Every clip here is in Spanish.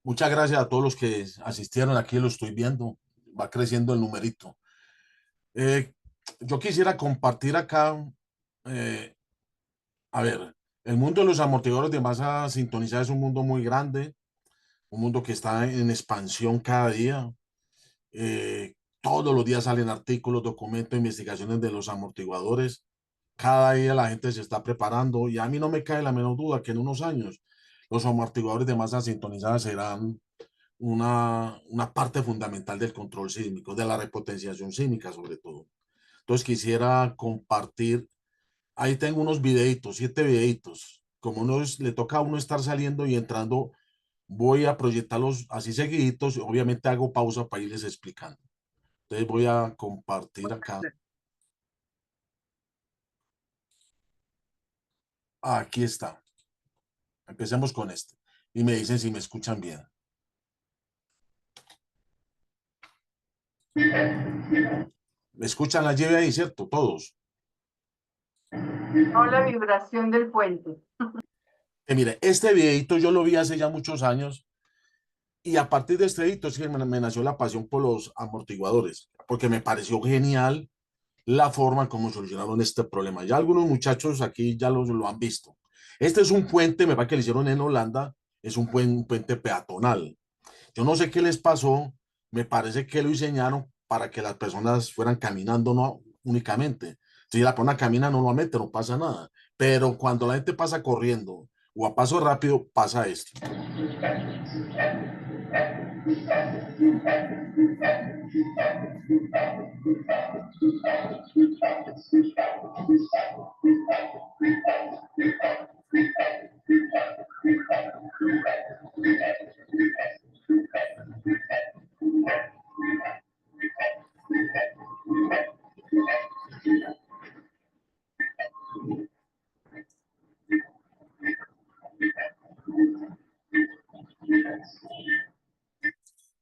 Muchas gracias a todos los que asistieron. Aquí lo estoy viendo. Va creciendo el numerito. Eh, yo quisiera compartir acá, eh, a ver, el mundo de los amortiguadores de masa sintonizada es un mundo muy grande, un mundo que está en expansión cada día. Todos los días salen artículos, documentos, investigaciones de los amortiguadores. Cada día la gente se está preparando y a mí no me cae la menor duda que en unos años los amortiguadores de masa sintonizada serán una parte fundamental del control sísmico, de la repotenciación sísmica sobre todo. Entonces quisiera compartir, ahí tengo unos videitos, 7 videitos, como le toca a uno estar saliendo y entrando, voy a proyectarlos así seguiditos, obviamente hago pausa para irles explicando. Entonces voy a compartir acá, aquí está, empecemos con este y me dicen si me escuchan bien. ¿Me escuchan la llave ahí, cierto? Todos. No la vibración del puente. Mire, este videito yo lo vi hace ya muchos años. Y a partir de este hito es que me nació la pasión por los amortiguadores, porque me pareció genial la forma como solucionaron este problema. Ya algunos muchachos aquí ya lo han visto. Este es un puente, me parece que lo hicieron en Holanda, es un puente peatonal. Yo no sé qué les pasó, me parece que lo diseñaron para que las personas fueran caminando, no únicamente. Si la persona camina normalmente no pasa nada, pero cuando la gente pasa corriendo o a paso rápido, pasa esto.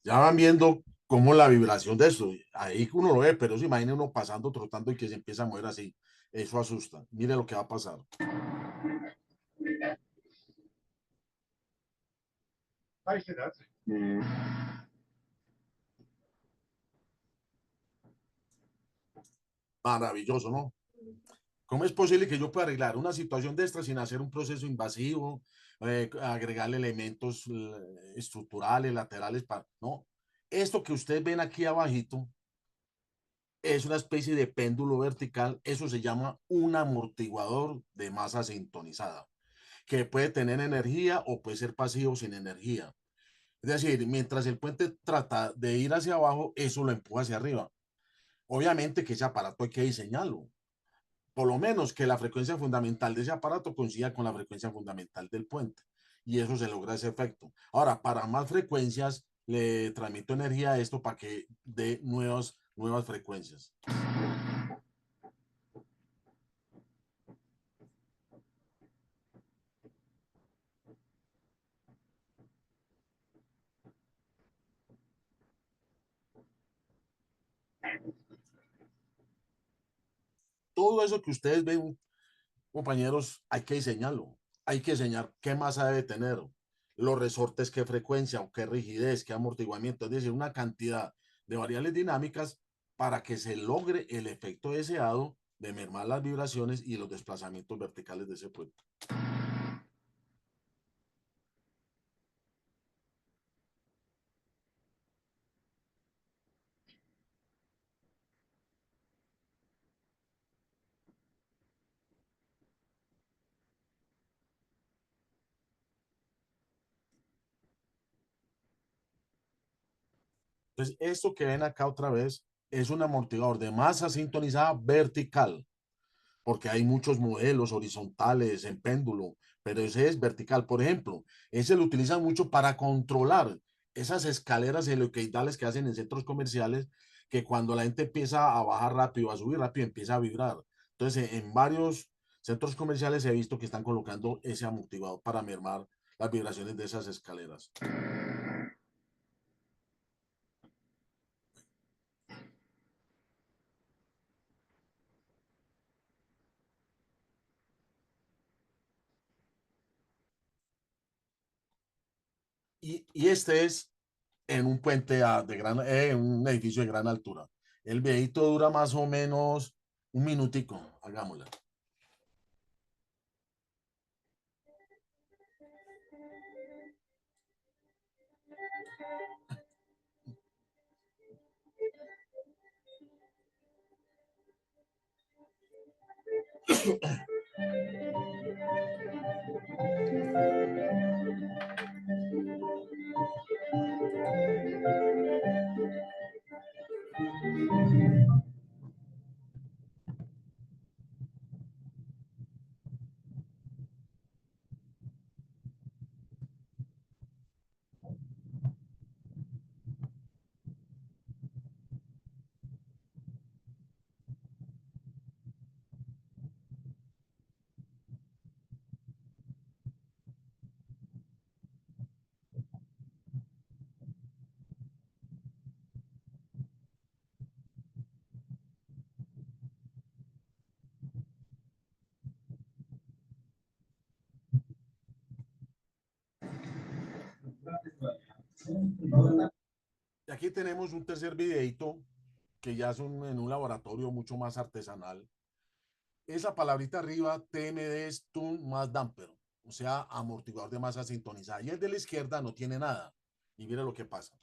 Ya van viendo cómo la vibración de eso, ahí uno lo ve, pero se imagina uno pasando, trotando y que se empieza a mover así. Eso asusta. Mire lo que va a pasar. Maravilloso, ¿no? ¿Cómo es posible que yo pueda arreglar una situación de esta sin hacer un proceso invasivo, agregarle elementos estructurales, laterales, para... No, esto que ustedes ven aquí abajito es una especie de péndulo vertical, eso se llama un amortiguador de masa sintonizada, que puede tener energía o puede ser pasivo sin energía. Es decir, mientras el puente trata de ir hacia abajo, eso lo empuja hacia arriba. Obviamente que ese aparato hay que diseñarlo. Por lo menos que la frecuencia fundamental de ese aparato coincida con la frecuencia fundamental del puente. Y eso se logra ese efecto. Ahora, para más frecuencias, le transmito energía a esto para que dé nuevas frecuencias. Todo eso que ustedes ven, compañeros, hay que diseñarlo. Hay que diseñar qué masa debe tener, los resortes, qué frecuencia o qué rigidez, qué amortiguamiento, es decir, una cantidad de variables dinámicas para que se logre el efecto deseado de mermar las vibraciones y los desplazamientos verticales de ese puente. Entonces, esto que ven acá otra vez es un amortiguador de masa sintonizada vertical, porque hay muchos modelos horizontales en péndulo, pero ese es vertical. Por ejemplo, ese lo utilizan mucho para controlar esas escaleras helicoidales que hacen en centros comerciales, que cuando la gente empieza a bajar rápido, a subir rápido, empieza a vibrar. Entonces, en varios centros comerciales he visto que están colocando ese amortiguador para mermar las vibraciones de esas escaleras. y este es en un puente en un edificio de gran altura. El videito dura más o menos un minutico, hagámoslo. Y aquí tenemos un tercer videito que ya son en un laboratorio mucho más artesanal. Esa palabrita arriba, TMD es Tune más Damper, o sea, amortiguador de masa sintonizada. Y el de la izquierda no tiene nada. Y mira lo que pasa.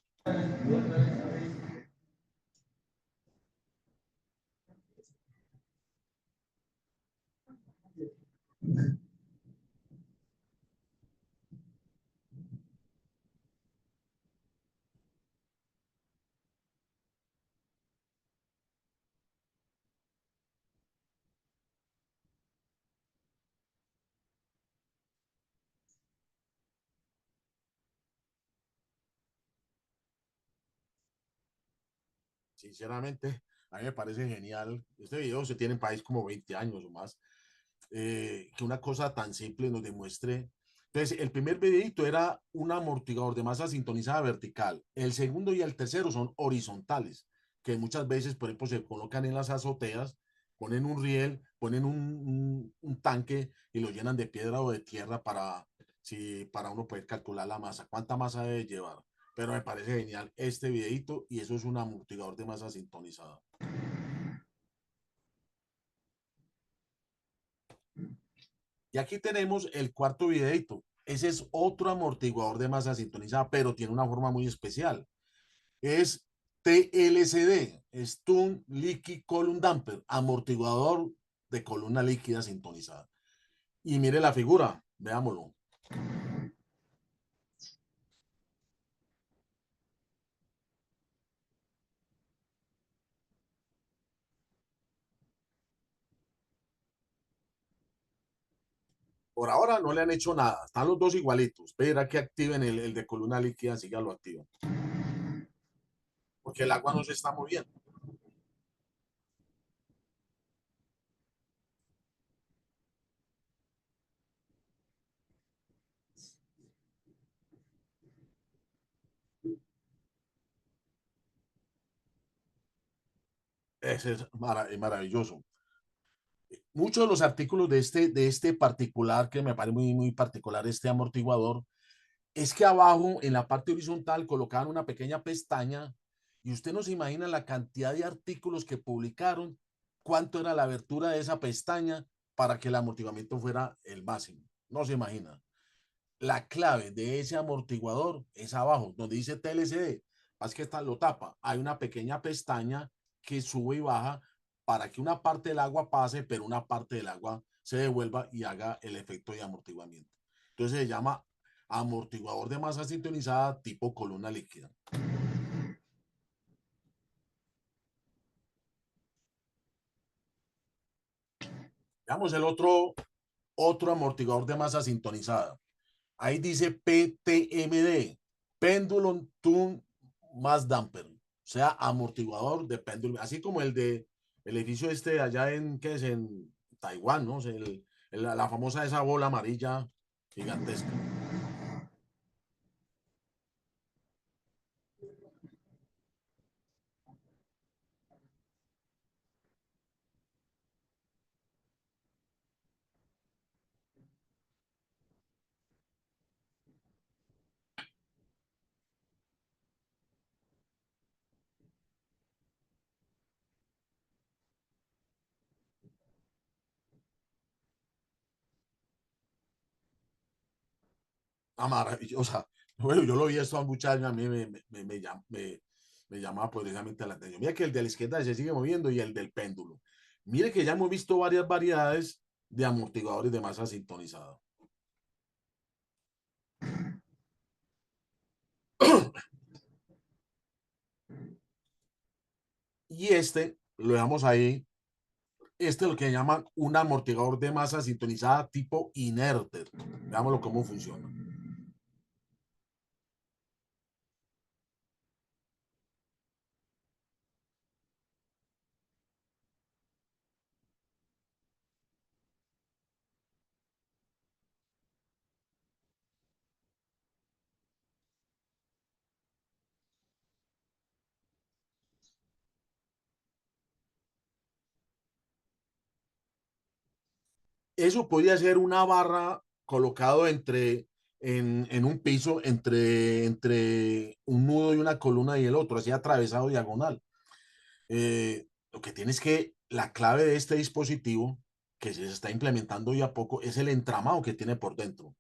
Sinceramente, a mí me parece genial. Este video se tiene en país como 20 años o más. Que una cosa tan simple nos demuestre. Entonces, el primer videito era un amortiguador de masa sintonizada vertical. El segundo y el tercero son horizontales, que muchas veces, por ejemplo, se colocan en las azoteas, ponen un riel, ponen un tanque y lo llenan de piedra o de tierra para uno poder calcular la masa, cuánta masa debe llevar. Pero me parece genial este videito y eso es un amortiguador de masa sintonizada. Y aquí tenemos el cuarto videito. Ese es otro amortiguador de masa sintonizada, pero tiene una forma muy especial. Es TLCD, Stun Liquid Column Damper, amortiguador de columna líquida sintonizada. Y mire la figura, veámoslo. Por ahora no le han hecho nada, están los dos igualitos. Espera que activen el de columna líquida, así ya lo activan. Porque el agua no se está moviendo. Ese es maravilloso. Muchos de los artículos de este particular, que me parece muy particular, este amortiguador, es que abajo, en la parte horizontal, colocaban una pequeña pestaña y usted no se imagina la cantidad de artículos que publicaron, cuánto era la abertura de esa pestaña para que el amortiguamiento fuera el máximo. No se imagina. La clave de ese amortiguador es abajo, donde dice TLCD. Es que está, lo tapa. Hay una pequeña pestaña que sube y baja para que una parte del agua pase, pero una parte del agua se devuelva y haga el efecto de amortiguamiento. Entonces se llama amortiguador de masa sintonizada tipo columna líquida. Veamos el otro amortiguador de masa sintonizada. Ahí dice PTMD, Pendulum Tune más Damper, o sea, amortiguador de péndulo, así como el de el edificio este allá en, ¿qué es? En Taiwán, ¿no? O sea, la famosa esa bola amarilla gigantesca. maravillosa. Bueno, yo lo vi esto a muchos años, a mí me llamaba poderosamente la atención. Mira que el de la izquierda se sigue moviendo y el del péndulo. Mire que ya hemos visto varias variedades de amortiguadores de masa sintonizada. Y este, lo dejamos ahí, este es lo que llaman un amortiguador de masa sintonizada tipo inerte. Veámoslo cómo funciona. Eso podría ser una barra colocado en un piso entre un nudo y una columna y el otro, así atravesado diagonal. Lo que tiene es que la clave de este dispositivo, que se está implementando ya a poco, es el entramado que tiene por dentro.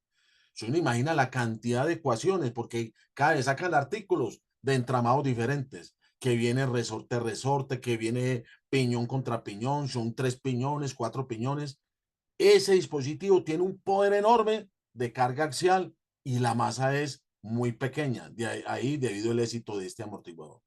Si uno imagina la cantidad de ecuaciones, porque cada vez sacan artículos de entramados diferentes, que viene resorte, resorte, que viene piñón contra piñón, son 3 piñones, 4 piñones. Ese dispositivo tiene un poder enorme de carga axial y la masa es muy pequeña. De ahí debido al éxito de este amortiguador.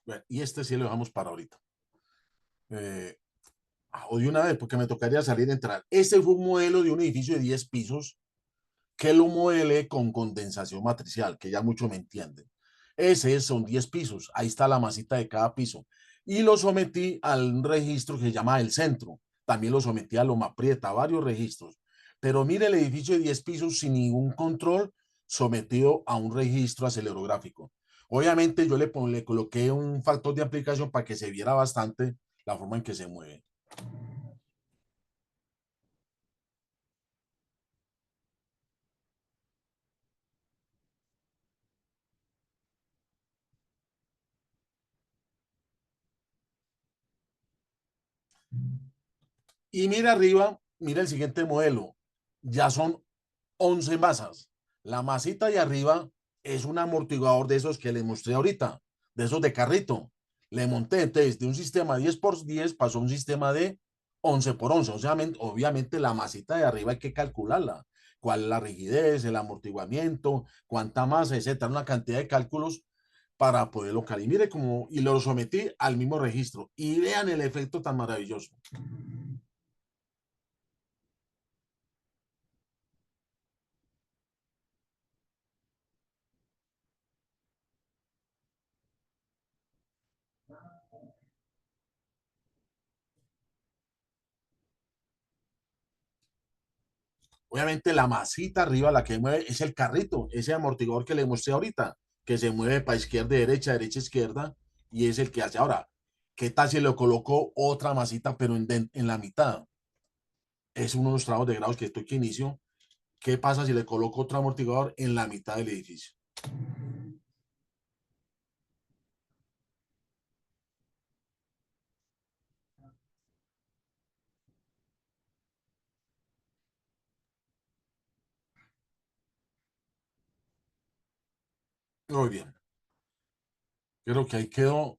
Bueno, y este sí lo dejamos para ahorita. Eh, o de una vez, porque me tocaría salir y entrar. Este fue un modelo de un edificio de 10 pisos que lo modelé con condensación matricial, que ya mucho me entienden. Ese son 10 pisos, ahí está la masita de cada piso. Y lo sometí al registro que se llama el centro. También lo sometí a Loma Prieta, a varios registros. Pero mire el edificio de 10 pisos sin ningún control, sometido a un registro acelerográfico. Obviamente yo le coloqué un factor de aplicación para que se viera bastante la forma en que se mueve. Y mira arriba, mira el siguiente modelo. Ya son 11 masas. La masita de arriba es un amortiguador de esos que les mostré ahorita, de esos de carrito. Le monté entonces de un sistema 10x10 pasó a un sistema de 11x11. O sea, obviamente la masita de arriba hay que calcularla. Cuál es la rigidez, el amortiguamiento, cuánta masa, etcétera. Una cantidad de cálculos para poderlo calibrar. Y mire cómo, y lo sometí al mismo registro. Y vean el efecto tan maravilloso. Obviamente la masita arriba, la que mueve, es el carrito, ese amortiguador que le mostré ahorita, que se mueve para izquierda, derecha, izquierda, y es el que hace. Ahora, ¿qué tal si le colocó otra masita, pero en la mitad? Es uno de los trabajos de grados que estoy que inicio. ¿Qué pasa si le coloco otro amortiguador en la mitad del edificio? Muy bien, creo que ahí quedó.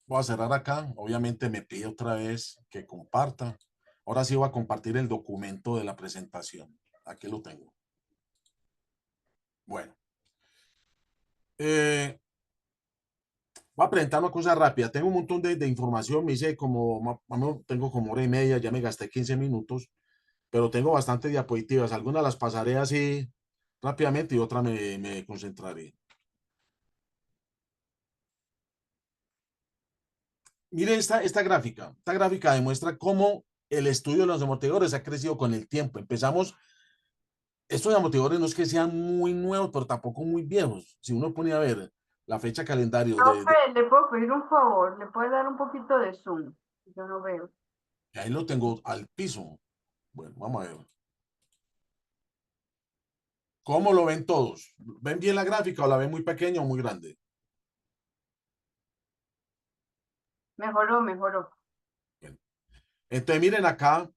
Voy a cerrar acá. Obviamente me pide otra vez que comparta. Ahora sí voy a compartir el documento de la presentación. Aquí lo tengo. Bueno, eh, voy a presentar una cosa rápida. Tengo un montón de información. Me hice como, tengo como hora y media, ya me gasté 15 minutos, pero tengo bastantes diapositivas. Algunas las pasaré así rápidamente y otra me concentraré. Mire esta gráfica. Esta gráfica demuestra cómo el estudio de los amortiguadores ha crecido con el tiempo. Empezamos, estos amortiguadores no es que sean muy nuevos, pero tampoco muy viejos. Si uno pone a ver la fecha calendario Profe, le puedo pedir un favor, le puede dar un poquito de zoom. Yo no veo. ahí lo tengo al piso. Bueno, vamos a ver. ¿Cómo lo ven todos? ¿Ven bien la gráfica o la ven muy pequeña o muy grande? Mejoró, mejoró. Bueno, entonces miren acá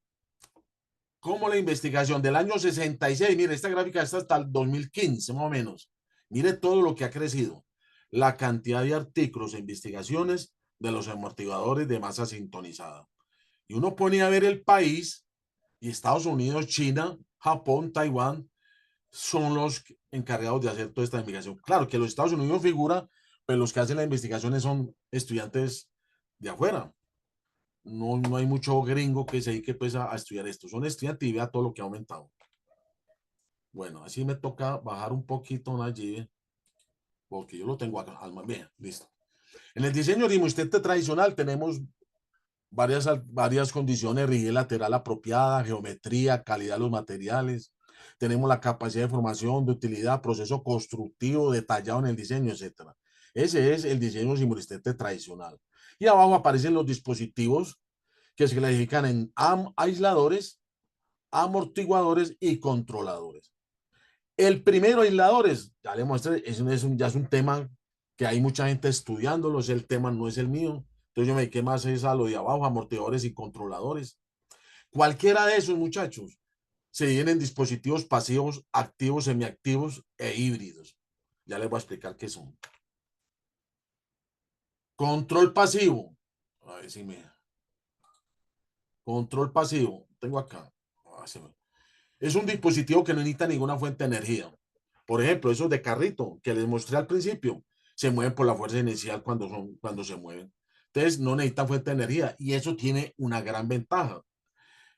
cómo la investigación del año 66, mire, esta gráfica está hasta el 2015 más o menos. Mire todo lo que ha crecido. La cantidad de artículos e investigaciones de los amortiguadores de masa sintonizada. Y uno pone a ver el país y Estados Unidos, China, Japón, Taiwán son los encargados de hacer toda esta investigación. Claro que los Estados Unidos figura, pero los que hacen las investigaciones son estudiantes de afuera. No hay mucho gringo que se dedique pues a estudiar esto. Son estudiantes y vea todo lo que ha aumentado. Bueno, así me toca bajar un poquito allí, porque yo lo tengo acá. Bien, listo. En el diseño rimostente tradicional tenemos varias condiciones: rigidez lateral apropiada, geometría, calidad de los materiales. Tenemos la capacidad de formación, de utilidad, proceso constructivo detallado en el diseño, etcétera. Ese es el diseño rimostente tradicional. Y abajo aparecen los dispositivos que se clasifican en aisladores, amortiguadores y controladores. El primero, aisladores, ya le mostré, ya es un tema que hay mucha gente estudiándolo, el tema no es el mío. Entonces yo me dediqué más a lo de abajo, amortiguadores y controladores. Cualquiera de esos, muchachos, se dividen en dispositivos pasivos, activos, semiactivos e híbridos. Ya les voy a explicar qué son. Control pasivo. A ver si me... Control pasivo. Tengo acá. Es un dispositivo que no necesita ninguna fuente de energía. Por ejemplo, esos de carrito que les mostré al principio, se mueven por la fuerza inicial cuando se mueven. Entonces, no necesitan fuente de energía y eso tiene una gran ventaja,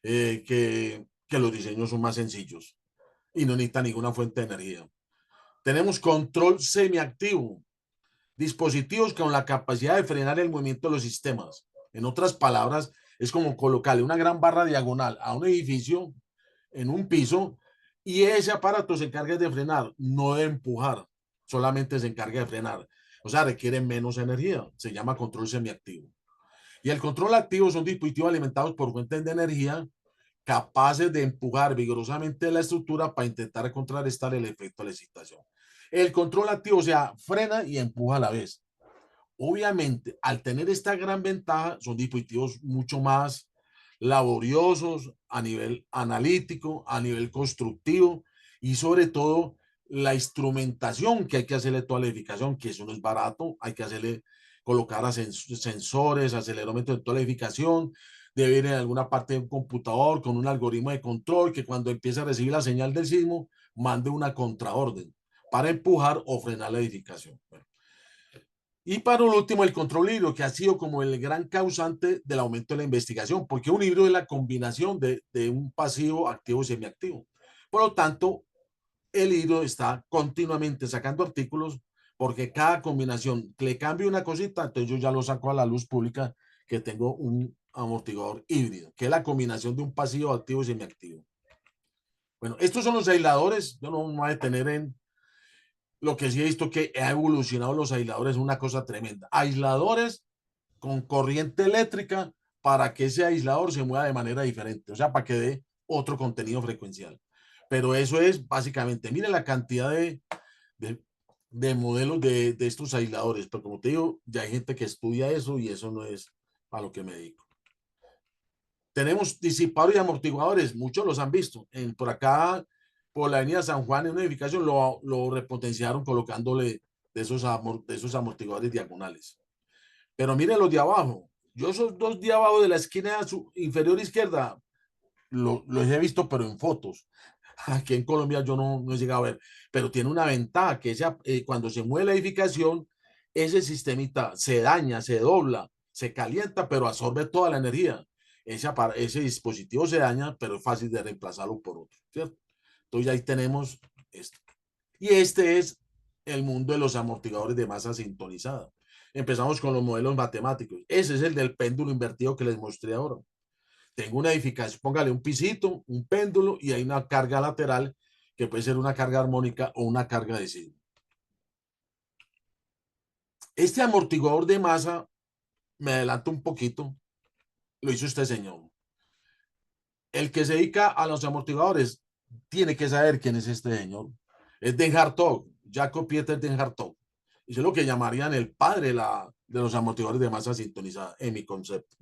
que los diseños son más sencillos y no necesitan ninguna fuente de energía. Tenemos control semiactivo, dispositivos con la capacidad de frenar el movimiento de los sistemas. En otras palabras, es como colocarle una gran barra diagonal a un edificio en un piso y ese aparato se encarga de frenar, no de empujar, solamente se encarga de frenar. O sea, requiere menos energía. Se llama control semiactivo. Y el control activo son dispositivos alimentados por fuentes de energía capaces de empujar vigorosamente la estructura para intentar contrarrestar el efecto de la excitación. El control activo, o sea, frena y empuja a la vez. Obviamente, al tener esta gran ventaja, son dispositivos mucho más laboriosos a nivel analítico, a nivel constructivo y sobre todo la instrumentación que hay que hacerle toda la edificación, que eso no es barato, hay que hacerle colocar a sensores, acelerómetros de toda la edificación, debe ir en alguna parte de un computador con un algoritmo de control que cuando empiece a recibir la señal del sismo, mande una contraorden para empujar o frenar la edificación. Bueno, y para último, el control híbrido, que ha sido como el gran causante del aumento de la investigación, porque un híbrido es la combinación de un pasivo, activo y semiactivo. Por lo tanto, el híbrido está continuamente sacando artículos, porque cada combinación le cambia una cosita, entonces yo ya lo saco a la luz pública que tengo un amortiguador híbrido, que es la combinación de un pasivo, activo y semiactivo. Bueno, estos son los aisladores. Yo no me voy a detener en lo que sí he visto que ha evolucionado los aisladores, es una cosa tremenda. Aisladores con corriente eléctrica para que ese aislador se mueva de manera diferente, o sea, para que dé otro contenido frecuencial. Pero eso es básicamente, mire la cantidad de, de modelos de estos aisladores, pero como te digo, ya hay gente que estudia eso y eso no es a lo que me dedico. Tenemos disipadores y amortiguadores, muchos los han visto. Por acá, por la avenida San Juan, en una edificación, lo repotenciaron colocándole de esos amortiguadores diagonales. Pero mire los de abajo. Yo esos dos de abajo de la esquina inferior izquierda los he visto, pero en fotos. Aquí en Colombia yo no he llegado a ver, pero tiene una ventaja, que cuando se mueve la edificación, ese sistemita se daña, se dobla, se calienta, pero absorbe toda la energía. Ese dispositivo se daña, pero es fácil de reemplazarlo por otro, ¿cierto? Entonces ahí tenemos esto. Y este es el mundo de los amortiguadores de masa sintonizada. Empezamos con los modelos matemáticos. Ese es el del péndulo invertido que les mostré ahora. Tengo una edificación, póngale un pisito, un péndulo y hay una carga lateral que puede ser una carga armónica o una carga de signo. Este amortiguador de masa, me adelanto un poquito, lo hizo este señor. El que se dedica a los amortiguadores tiene que saber quién es este señor. Es Den Hartog, Jacob Pieter Den Hartog. Y es lo que llamarían el padre de los amortiguadores de masa sintonizada en mi concepto.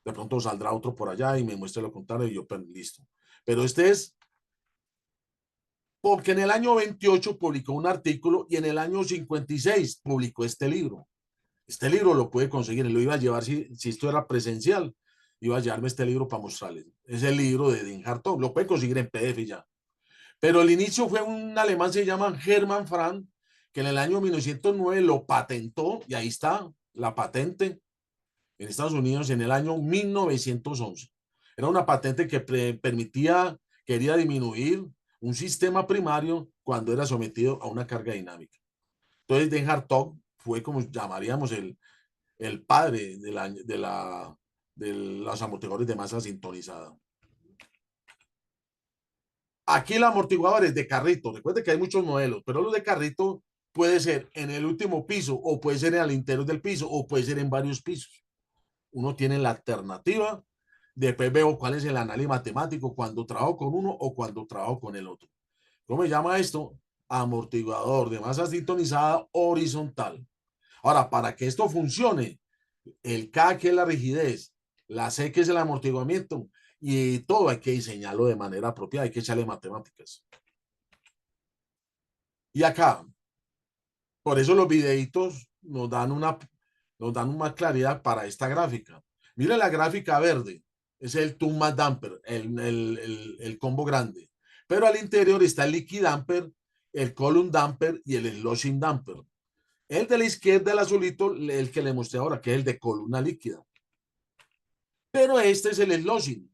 De pronto saldrá otro por allá y me muestre lo contrario y yo, pues, listo. Pero este es porque en el año 28 publicó un artículo y en el año 56 publicó este libro. Este libro lo puede conseguir, lo iba a llevar si esto era presencial, iba a llevarme este libro para mostrarles. Es el libro de Den Hartog, lo puede conseguir en PDF ya. Pero el inicio fue un alemán, se llama Hermann Frank, que en el año 1909 lo patentó, y ahí está la patente en Estados Unidos en el año 1911. Era una patente que permitía, quería disminuir un sistema primario cuando era sometido a una carga dinámica. Entonces, Den Hartog fue como llamaríamos el padre de los amortiguadores de masa sintonizada. Aquí el amortiguador es de carrito. Recuerde que hay muchos modelos, pero los de carrito puede ser en el último piso o puede ser en el interior del piso o puede ser en varios pisos. Uno tiene la alternativa. Después veo cuál es el análisis matemático cuando trabajo con uno o cuando trabajo con el otro. ¿Cómo se llama esto? Amortiguador de masa sintonizada horizontal. Ahora, para que esto funcione, el K, que es la rigidez, la C, que es el amortiguamiento, y todo hay que diseñarlo de manera apropiada, hay que echarle matemáticas. Y acá, por eso los videitos nos dan una claridad para esta gráfica. Mire la gráfica verde, es el Tumma Damper, el combo grande. Pero al interior está el Liquid Damper, el Column Damper y el Sloshing Damper. El de la izquierda, el azulito, el que le mostré ahora, que es el de columna líquida. Pero este es el Sloshing,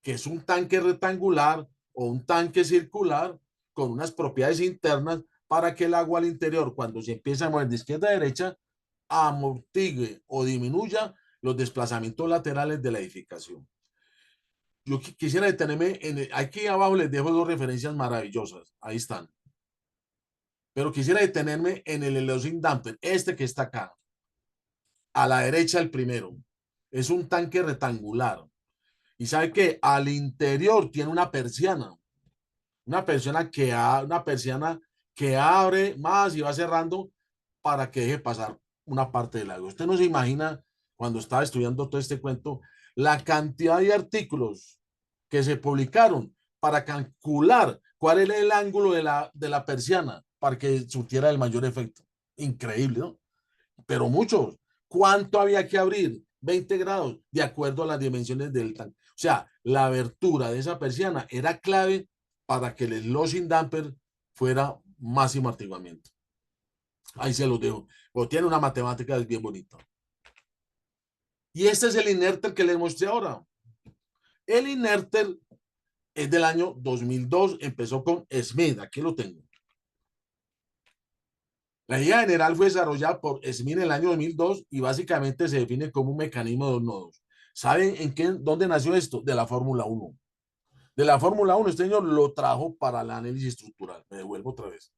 que es un tanque rectangular o un tanque circular con unas propiedades internas para que el agua al interior, cuando se empieza a mover de izquierda a derecha, amortigue o disminuya los desplazamientos laterales de la edificación. Yo quisiera detenerme aquí abajo les dejo dos referencias maravillosas, ahí están. Pero quisiera detenerme en el Sloshing Damper, este que está acá, a la derecha el primero. Es un tanque rectangular. Y sabe que al interior tiene una persiana que abre más y va cerrando para que deje pasar una parte del agua. Usted no se imagina cuando estaba estudiando todo este cuento la cantidad de artículos que se publicaron para calcular cuál era el ángulo de la persiana para que surtiera el mayor efecto. Increíble, ¿no? Pero muchos. ¿Cuánto había que abrir? 20 grados, de acuerdo a las dimensiones del tanque. O sea, la abertura de esa persiana era clave para que el sloshing damper fuera máximo amortiguamiento. Ahí se los dejo. O tiene una matemática bien bonita. Y este es el inerter que les mostré ahora. El inerter es del año 2002, empezó con Smith, aquí lo tengo. La idea general fue desarrollada por Smith en el año 2002 y básicamente se define como un mecanismo de dos nodos. ¿Saben dónde nació esto? De la Fórmula 1. De la Fórmula 1, este señor lo trajo para el análisis estructural. Me devuelvo otra vez.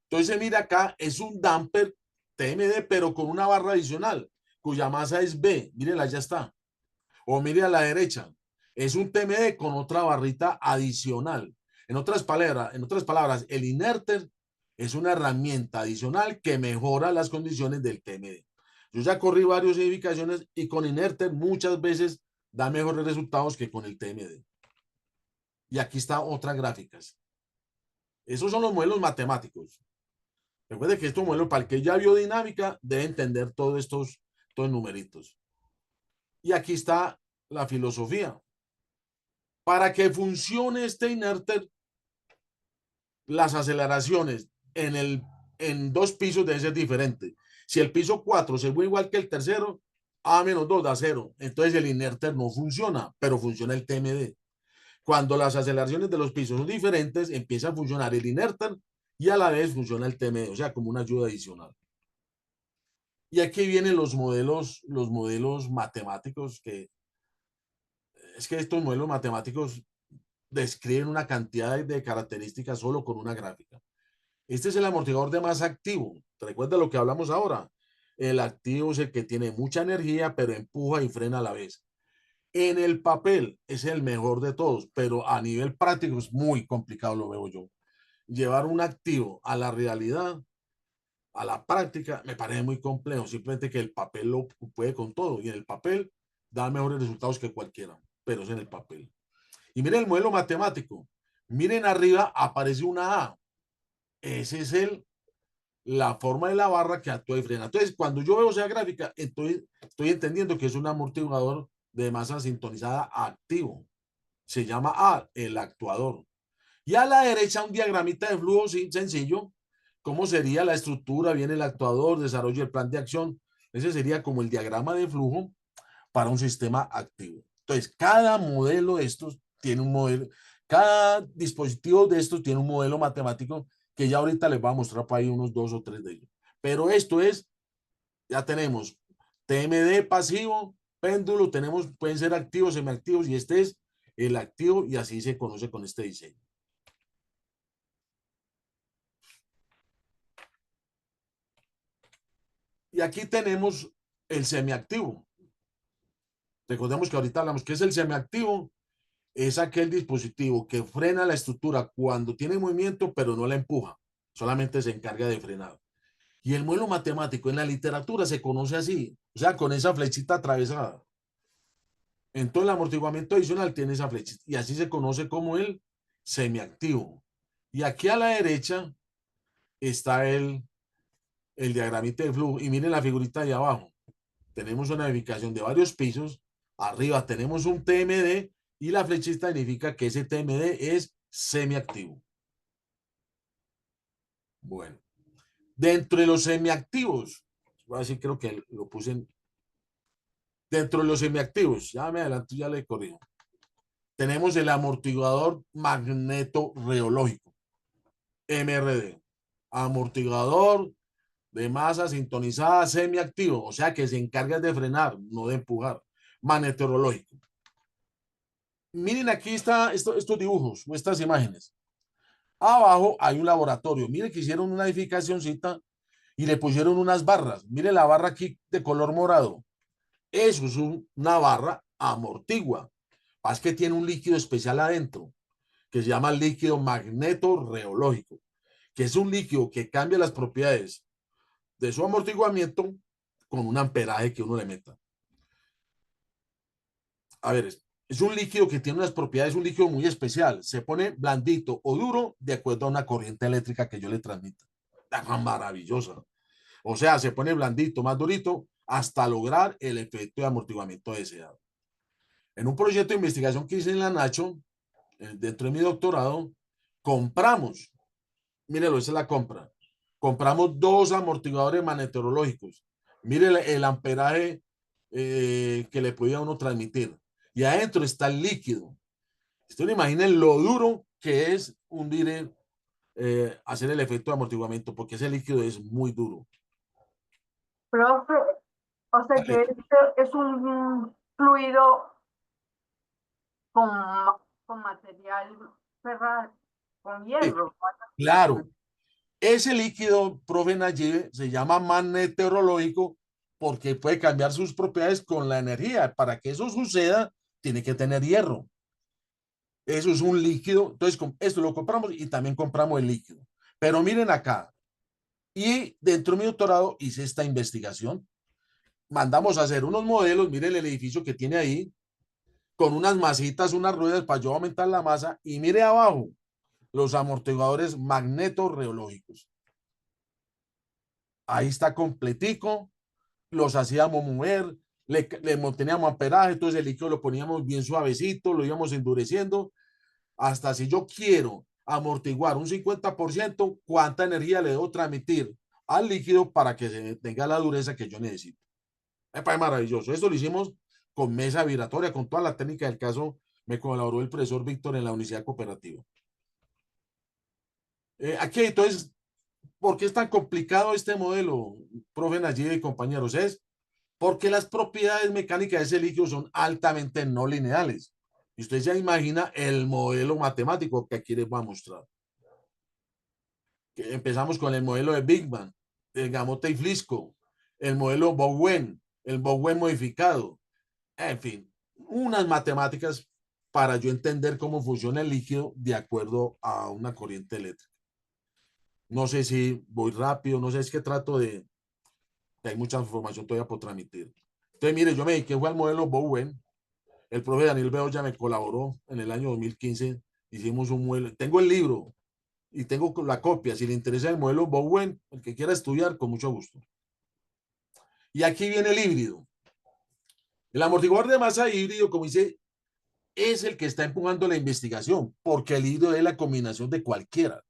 Entonces, mira acá, es un damper TMD, pero con una barra adicional, cuya masa es B. Mírela, ya está. O mire a la derecha, es un TMD con otra barrita adicional. En otras palabras, el inerter es una herramienta adicional que mejora las condiciones del TMD. Yo ya corrí varias edificaciones y con inerter muchas veces da mejores resultados que con el TMD. Y aquí está otras gráficas. Esos son los modelos matemáticos. Recuerde que estos modelos, para el que ya vio dinámica, debe entender todos estos numeritos. Y aquí está la filosofía. Para que funcione este inerter, las aceleraciones en dos pisos deben ser diferentes. Si el piso 4 se ve igual que el tercero, A-2 da 0. Entonces el inerter no funciona, pero funciona el TMD. Cuando las aceleraciones de los pisos son diferentes, empieza a funcionar el inerter y a la vez funciona el TMD, o sea, como una ayuda adicional. Y aquí vienen los modelos matemáticos, que es que estos modelos matemáticos describen una cantidad de características solo con una gráfica. Este es el amortiguador de masa activo. ¿Te recuerdas lo que hablamos ahora? El activo es el que tiene mucha energía, pero empuja y frena a la vez. En el papel es el mejor de todos, pero a nivel práctico es muy complicado, lo veo yo. Llevar un activo a la realidad, a la práctica, me parece muy complejo. Simplemente que el papel lo puede con todo y en el papel da mejores resultados que cualquiera, pero es en el papel. Y miren el modelo matemático. Miren arriba, aparece una A. Ese es la forma de la barra que actúa y frena. Entonces, cuando yo veo esa gráfica, estoy entendiendo que es un amortiguador de masa sintonizada activo. Se llama A, el actuador. Y a la derecha un diagramita de flujo sencillo. ¿Cómo sería la estructura? Viene el actuador, desarrollo el plan de acción. Ese sería como el diagrama de flujo para un sistema activo. Entonces, cada modelo de estos tiene un modelo, cada dispositivo de estos tiene un modelo matemático que ya ahorita les voy a mostrar para ahí unos dos o tres de ellos. Pero esto es, ya tenemos TMD pasivo, péndulo, tenemos, pueden ser activos, semiactivos, y este es el activo y así se conoce con este diseño. Y aquí tenemos el semiactivo. Recordemos que ahorita hablamos que es el semiactivo, es aquel dispositivo que frena la estructura cuando tiene movimiento, pero no la empuja, solamente se encarga de frenar. Y el modelo matemático en la literatura se conoce así, o sea, con esa flechita atravesada. Entonces el amortiguamiento adicional tiene esa flechita y así se conoce como el semiactivo. Y aquí a la derecha está el diagramita de flujo y miren la figurita de abajo. Tenemos una edificación de varios pisos, arriba tenemos un TMD y la flechita significa que ese TMD es semiactivo. Bueno, dentro de los semiactivos, así creo que lo puse dentro de los semiactivos, ya me adelanto, ya le corrijo. Tenemos el amortiguador magneto-reológico, MRD, amortiguador de masa sintonizada semiactivo, o sea que se encarga de frenar, no de empujar, magnetorológico. Miren aquí estos dibujos o estas imágenes. Abajo hay un laboratorio. Miren que hicieron una edificacióncita y le pusieron unas barras. Miren la barra aquí de color morado. Eso es una barra amortigua. Es que tiene un líquido especial adentro que se llama líquido magneto-reológico, que es un líquido que cambia las propiedades de su amortiguamiento con un amperaje que uno le meta. A ver, es un líquido que tiene unas propiedades, un líquido muy especial. Se pone blandito o duro de acuerdo a una corriente eléctrica que yo le transmita. Maravillosa. O sea, se pone blandito, más durito, hasta lograr el efecto de amortiguamiento deseado. En un proyecto de investigación que hice en la Nacho, dentro de mi doctorado, compramos, mírelo, esa es la compra. Compramos dos amortiguadores magnetorológicos. Mire el amperaje que le podía uno transmitir. Y adentro está el líquido. Ustedes imaginen lo duro que es hundir, hacer el efecto de amortiguamiento, porque ese líquido es muy duro. Profe, o sea que este es un fluido con, con material ferrado, con hierro. Claro, ese líquido, profe Nayib, se llama magnetorológico porque puede cambiar sus propiedades con la energía. Para que eso suceda, tiene que tener hierro. Eso es un líquido. Entonces, esto lo compramos y también compramos el líquido. Pero miren acá. Y dentro de mi doctorado hice esta investigación. Mandamos a hacer unos modelos. Miren el edificio que tiene ahí, con unas masitas, unas ruedas para yo aumentar la masa. Y mire abajo los amortiguadores magnetorreológicos. Ahí está completico. Los hacíamos mover, le teníamos amperaje, entonces el líquido lo poníamos bien suavecito, lo íbamos endureciendo, hasta si yo quiero amortiguar un 50%, ¿cuánta energía le debo transmitir al líquido para que se tenga la dureza que yo necesito? Me parece maravilloso. Esto lo hicimos con mesa vibratoria, con toda la técnica del caso. Me colaboró el profesor Víctor en la Universidad Cooperativa. Aquí, entonces, ¿por qué es tan complicado este modelo, profe Nayib y compañeros? Es porque las propiedades mecánicas de ese líquido son altamente no lineales. Y usted ya imagina el modelo matemático que aquí les voy a mostrar. Que empezamos con el modelo de Big Bang, el Gamote y Flisco, el modelo Bowen, el Bowen modificado, en fin, unas matemáticas para yo entender cómo funciona el líquido de acuerdo a una corriente eléctrica. No sé si voy rápido, no sé, es que trato de, que hay mucha información todavía por transmitir. Entonces, mire, yo me dediqué fue al modelo Bowen. El profe Daniel Bedoya me colaboró en el año 2015. Hicimos un modelo. Tengo el libro y tengo la copia. Si le interesa el modelo Bowen, el que quiera estudiar, con mucho gusto. Y aquí viene el híbrido. El amortiguador de masa híbrido, como dice, es el que está empujando la investigación, porque el híbrido es la combinación de cualquiera.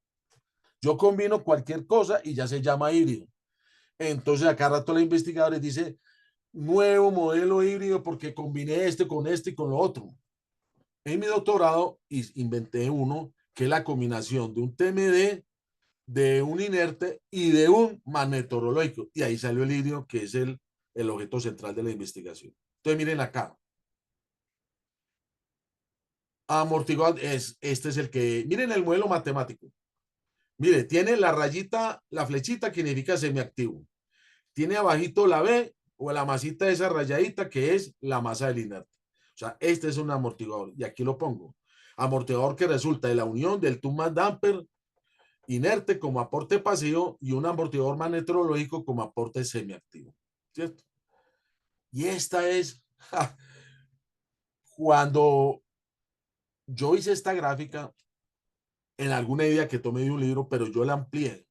Yo combino cualquier cosa y ya se llama híbrido. Entonces, acá rato la investigadora dice, nuevo modelo híbrido porque combiné este y con lo otro. En mi doctorado inventé uno que es la combinación de un TMD, de un inerte y de un magnetorológico. Y ahí salió el híbrido, que es el objeto central de la investigación. Entonces, miren acá. Amortiguador, este es el que, miren el modelo matemático. Mire, tiene la rayita, la flechita que significa semiactivo. Tiene abajito la B o la masita de esa rayadita que es la masa del inerte. O sea, este es un amortiguador y aquí lo pongo. Amortiguador que resulta de la unión del Tuman damper inerte como aporte pasivo y un amortiguador magnetrológico como aporte semiactivo. ¿Cierto? Y esta es ja, cuando yo hice esta gráfica en alguna idea que tomé de un libro, pero yo la amplié.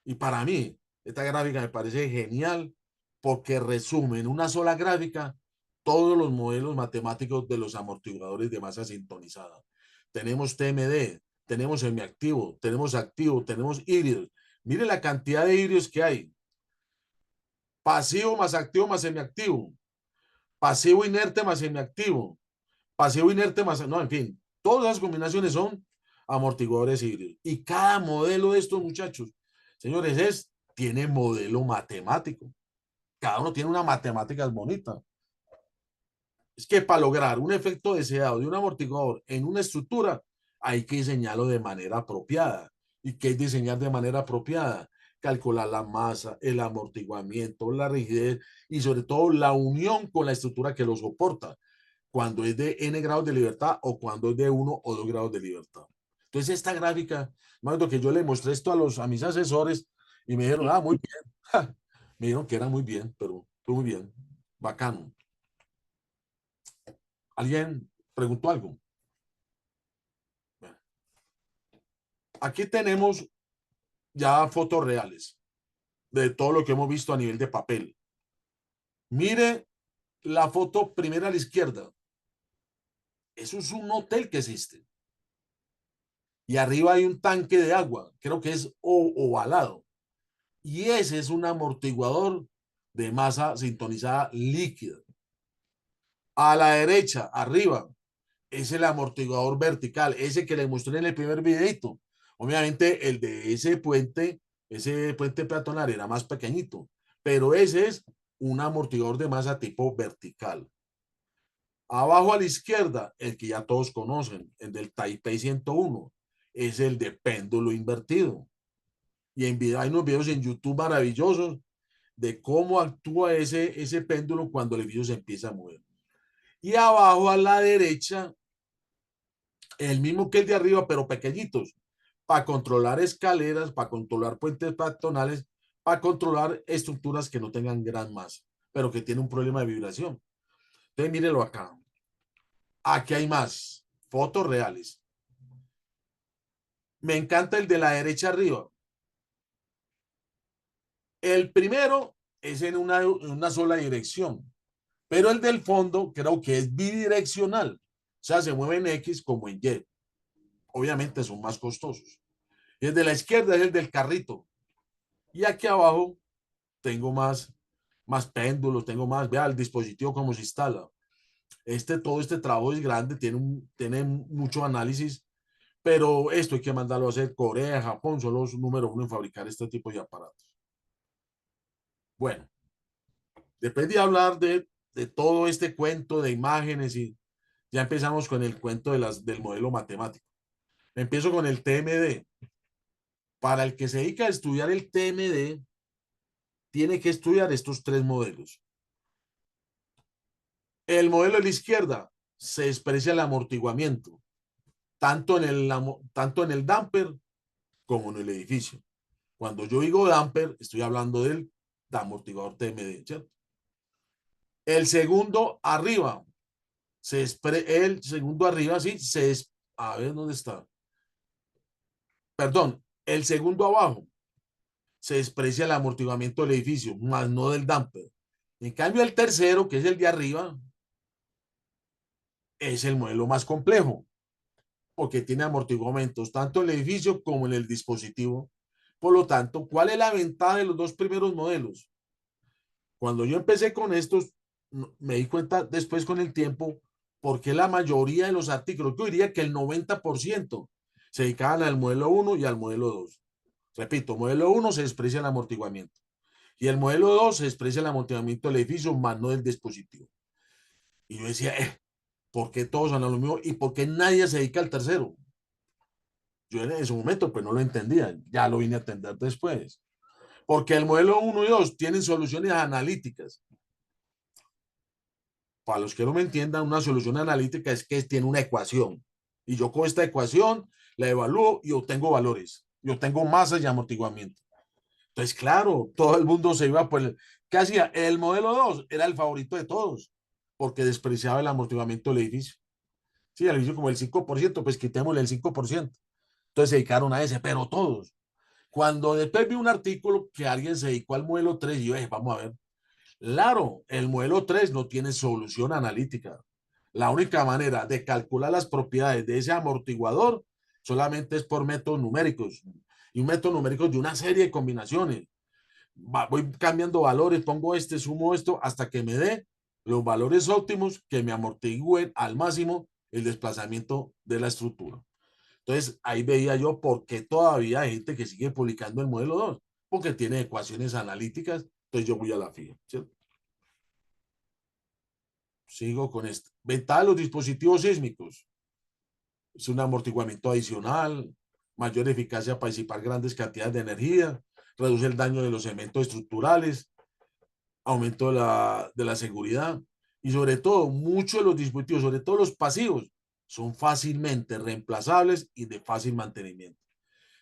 Y para mí, esta gráfica me parece genial porque resume en una sola gráfica todos los modelos matemáticos de los amortiguadores de masa sintonizada. Tenemos TMD, tenemos semiactivo, tenemos activo, tenemos híbridos. Mire la cantidad de híbridos que hay. Pasivo más activo más semiactivo. Pasivo inerte más semiactivo. Pasivo inerte más... No, en fin. Todas las combinaciones son amortiguadores híbridos. Y cada modelo de estos muchachos, señores, tiene modelo matemático. Cada uno tiene una matemática bonita. Es que para lograr un efecto deseado de un amortiguador en una estructura, hay que diseñarlo de manera apropiada. ¿Y qué es diseñar de manera apropiada? Calcular la masa, el amortiguamiento, la rigidez y sobre todo la unión con la estructura que lo soporta, cuando es de n grados de libertad o cuando es de 1 o 2 grados de libertad. Entonces, esta gráfica, más que yo le mostré esto a mis asesores y me dijeron, ah, muy bien. Me dijeron que era muy bien, pero muy bien, bacano. ¿Alguien preguntó algo? Bueno, aquí tenemos ya fotos reales de todo lo que hemos visto a nivel de papel. Mire la foto primera a la izquierda. Eso es un hotel que existe. Y arriba hay un tanque de agua, creo que es ovalado. Y ese es un amortiguador de masa sintonizada líquida. A la derecha, arriba, es el amortiguador vertical, ese que les mostré en el primer videito. Obviamente el de ese puente peatonal era más pequeñito, pero ese es un amortiguador de masa tipo vertical. Abajo a la izquierda, el que ya todos conocen, el del Taipei 101, es el de péndulo invertido. Y hay unos videos en YouTube maravillosos de cómo actúa ese péndulo cuando el video se empieza a mover. Y abajo a la derecha, el mismo que el de arriba, pero pequeñitos, para controlar escaleras, para controlar puentes peatonales, para controlar estructuras que no tengan gran masa, pero que tienen un problema de vibración. Entonces, mírenlo acá. Aquí hay más fotos reales. Me encanta el de la derecha arriba. El primero es en una sola dirección, pero el del fondo creo que es bidireccional. O sea, se mueve en X como en Y. Obviamente son más costosos. Y el de la izquierda es el del carrito. Y aquí abajo tengo más péndulos, tengo más, vea el dispositivo cómo se instala. Todo este trabajo es grande, tiene mucho análisis, pero esto hay que mandarlo a hacer. Corea, Japón son los número uno en fabricar este tipo de aparatos. Bueno, después de hablar de todo este cuento de imágenes y ya empezamos con el cuento del modelo matemático. Empiezo con el TMD. Para el que se dedica a estudiar el TMD, tiene que estudiar estos tres modelos. El modelo de la izquierda se expresa el amortiguamiento, tanto en el damper como en el edificio. Cuando yo digo damper, estoy hablando del amortiguador TMD, ¿cierto? El segundo arriba, el segundo arriba, sí, a ver dónde está. Perdón, el segundo abajo se expresa el amortiguamiento del edificio, más no del damper. En cambio, el tercero, que es el de arriba, es el modelo más complejo, porque tiene amortiguamientos tanto en el edificio como en el dispositivo. Por lo tanto, ¿cuál es la ventaja de los dos primeros modelos? Cuando yo empecé con estos, me di cuenta después con el tiempo, porque la mayoría de los artículos, yo diría que el 90% se dedicaban al modelo uno y al modelo 2. Repito, modelo uno se expresa el amortiguamiento y el modelo 2 se expresa el amortiguamiento del edificio más no del dispositivo. Y yo decía, ¿por qué todos son lo mismo y por qué nadie se dedica al tercero? Yo en ese momento pues no lo entendía, ya lo vine a entender después. Porque el modelo uno y 2 tienen soluciones analíticas. Para los que no me entiendan, una solución analítica es que tiene una ecuación. Y yo con esta ecuación la evalúo y obtengo valores. Y obtengo masas y amortiguamiento. Entonces, claro, todo el mundo se iba por el... ¿Qué hacía? El modelo 2 era el favorito de todos, porque despreciaba el amortiguamiento del edificio. Sí, el edificio como el 5%, pues quitémosle el 5%. Entonces se dedicaron a ese, pero todos. Cuando después vi un artículo que alguien se dedicó al modelo 3 y yo, vamos a ver. Claro, el modelo 3 no tiene solución analítica. La única manera de calcular las propiedades de ese amortiguador solamente es por métodos numéricos. Y un método numérico de una serie de combinaciones. Voy cambiando valores, pongo este, sumo esto, hasta que me dé los valores óptimos que me amortigüen al máximo el desplazamiento de la estructura. Entonces, ahí veía yo por qué todavía hay gente que sigue publicando el modelo 2, porque tiene ecuaciones analíticas. Entonces, yo voy a la fija, ¿cierto? Sigo con esto. Ventaja de los dispositivos sísmicos. Es un amortiguamiento adicional, mayor eficacia para disipar grandes cantidades de energía, reduce el daño de los elementos estructurales, aumento de la seguridad y sobre todo muchos de los dispositivos, sobre todo los pasivos, son fácilmente reemplazables y de fácil mantenimiento.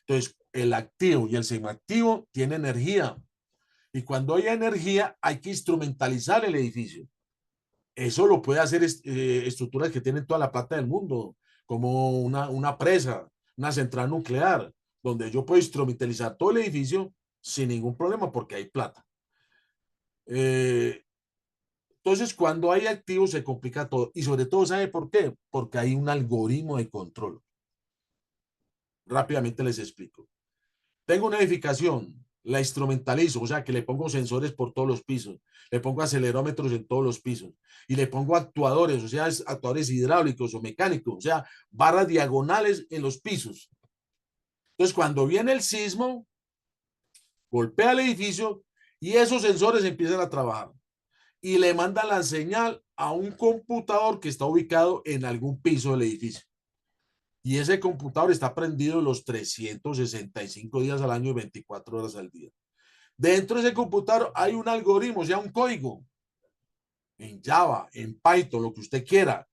Entonces, el activo y el semiactivo tienen energía y cuando hay energía hay que instrumentalizar el edificio. Eso lo puede hacer estructuras que tienen toda la plata del mundo, como una presa, una central nuclear, donde yo puedo instrumentalizar todo el edificio sin ningún problema porque hay plata. Eh, entonces, cuando hay activos se complica todo. Y sobre todo, ¿sabe por qué? Porque hay un algoritmo de control. Rápidamente les explico. Tengo una edificación, la instrumentalizo, o sea que le pongo sensores por todos los pisos, le pongo acelerómetros en todos los pisos y le pongo actuadores, o sea, actuadores hidráulicos o mecánicos, o sea, barras diagonales en los pisos. Entonces, cuando viene el sismo, golpea el edificio y esos sensores empiezan a trabajar y le mandan la señal a un computador que está ubicado en algún piso del edificio. Y ese computador está prendido los 365 días al año y 24 horas al día. Dentro de ese computador hay un algoritmo, o sea, un código en Java, en Python, lo que usted quiera,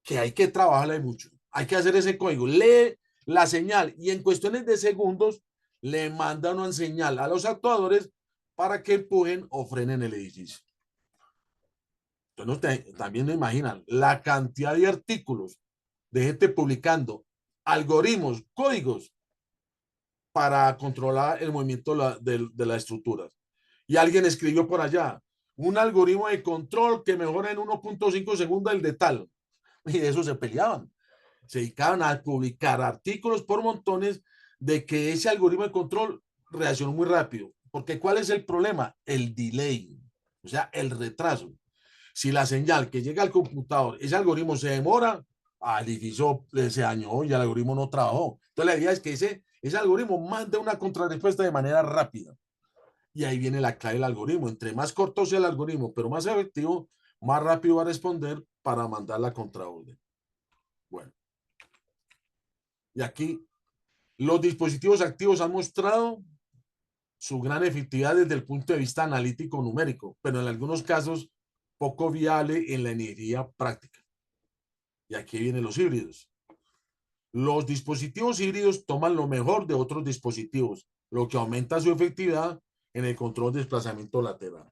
que hay que trabajarle mucho. Hay que hacer ese código. Lee la señal y en cuestiones de segundos le manda una señal a los actuadores para que empujen o frenen el edificio. Entonces, también me imaginan la cantidad de artículos de gente publicando algoritmos, códigos para controlar el movimiento de las estructuras. Y alguien escribió por allá, un algoritmo de control que mejora en 1.5 segundos el de tal. Y de eso se peleaban. Se dedicaban a publicar artículos por montones de que ese algoritmo de control reaccionó muy rápido. Porque ¿cuál es el problema? El delay, o sea, el retraso. Si la señal que llega al computador, ese algoritmo se demora, al edificio se dañó y el algoritmo no trabajó. Entonces la idea es que ese algoritmo mande una contrarrespuesta de manera rápida. Y ahí viene la clave del algoritmo. Entre más corto sea el algoritmo, pero más efectivo, más rápido va a responder para mandar la contraorden. Bueno, y aquí los dispositivos activos han mostrado su gran efectividad desde el punto de vista analítico numérico, pero en algunos casos poco viable en la ingeniería práctica. Y aquí vienen los híbridos. Los dispositivos híbridos toman lo mejor de otros dispositivos, lo que aumenta su efectividad en el control de desplazamiento lateral.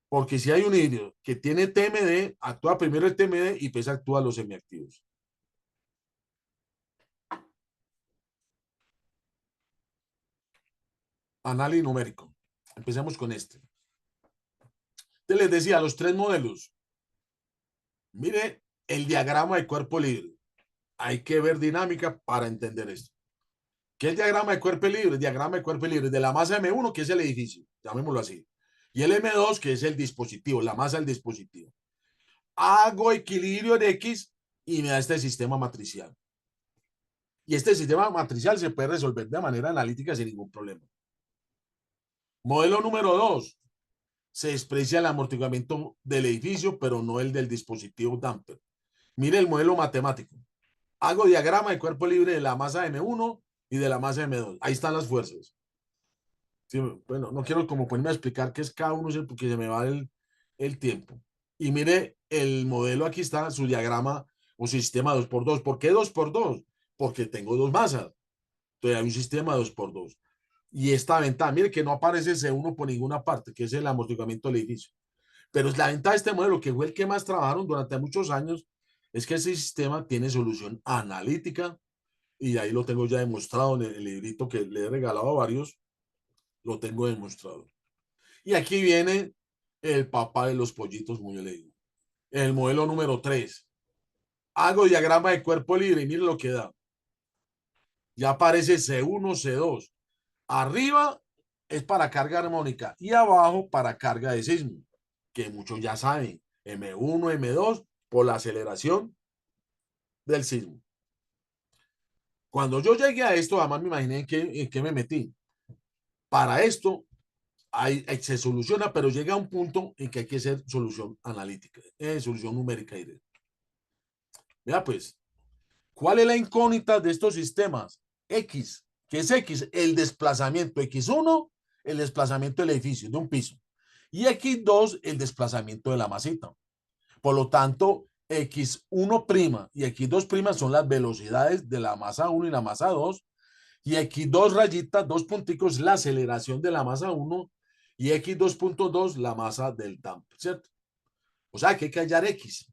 Porque si hay un híbrido que tiene TMD, actúa primero el TMD y después actúa los semiactivos. Análisis numérico. Empecemos con este. Entonces les decía, los tres modelos. Mire el diagrama de cuerpo libre. Hay que ver dinámica para entender esto. ¿Qué es el diagrama de cuerpo libre? El diagrama de cuerpo libre de la masa M1, que es el edificio, llamémoslo así. Y el M2, que es el dispositivo, la masa del dispositivo. Hago equilibrio en X y me da este sistema matricial. Y este sistema matricial se puede resolver de manera analítica sin ningún problema. Modelo número 2. Se desprecia el amortiguamiento del edificio, pero no el del dispositivo damper. Mire el modelo matemático. Hago diagrama de cuerpo libre de la masa M1 y de la masa M2. Ahí están las fuerzas. Sí, bueno, no quiero como ponerme a explicar qué es cada uno, porque se me va el tiempo. Y mire el modelo, aquí está su diagrama o sistema 2x2. ¿Por qué 2x2? Porque tengo dos masas. Entonces hay un sistema 2x2. Y esta ventaja, mire que no aparece C1 por ninguna parte, que es el amortiguamiento del edificio. Pero es la ventaja de este modelo, que fue el que más trabajaron durante muchos años, es que ese sistema tiene solución analítica y ahí lo tengo ya demostrado en el librito que le he regalado a varios, lo tengo demostrado. Y aquí viene el papá de los pollitos, muy leído. El modelo número 3. Hago diagrama de cuerpo libre y mire lo que da. Ya aparece C1, C2. Arriba es para carga armónica y abajo para carga de sismo, que muchos ya saben, M1, M2, por la aceleración del sismo. Cuando yo llegué a esto, además me imaginé en qué me metí. Para esto se soluciona, pero llega a un punto en que hay que hacer solución analítica, solución numérica. Mira pues, ¿cuál es la incógnita de estos sistemas? X. ¿Qué es X? El desplazamiento. X1, el desplazamiento del edificio, de un piso. Y X2, el desplazamiento de la masita. Por lo tanto, X1' y X2' son las velocidades de la masa 1 y la masa 2. Y X2 rayitas, dos punticos, la aceleración de la masa 1. Y X2.2, la masa del damper, ¿cierto? O sea que hay que hallar X.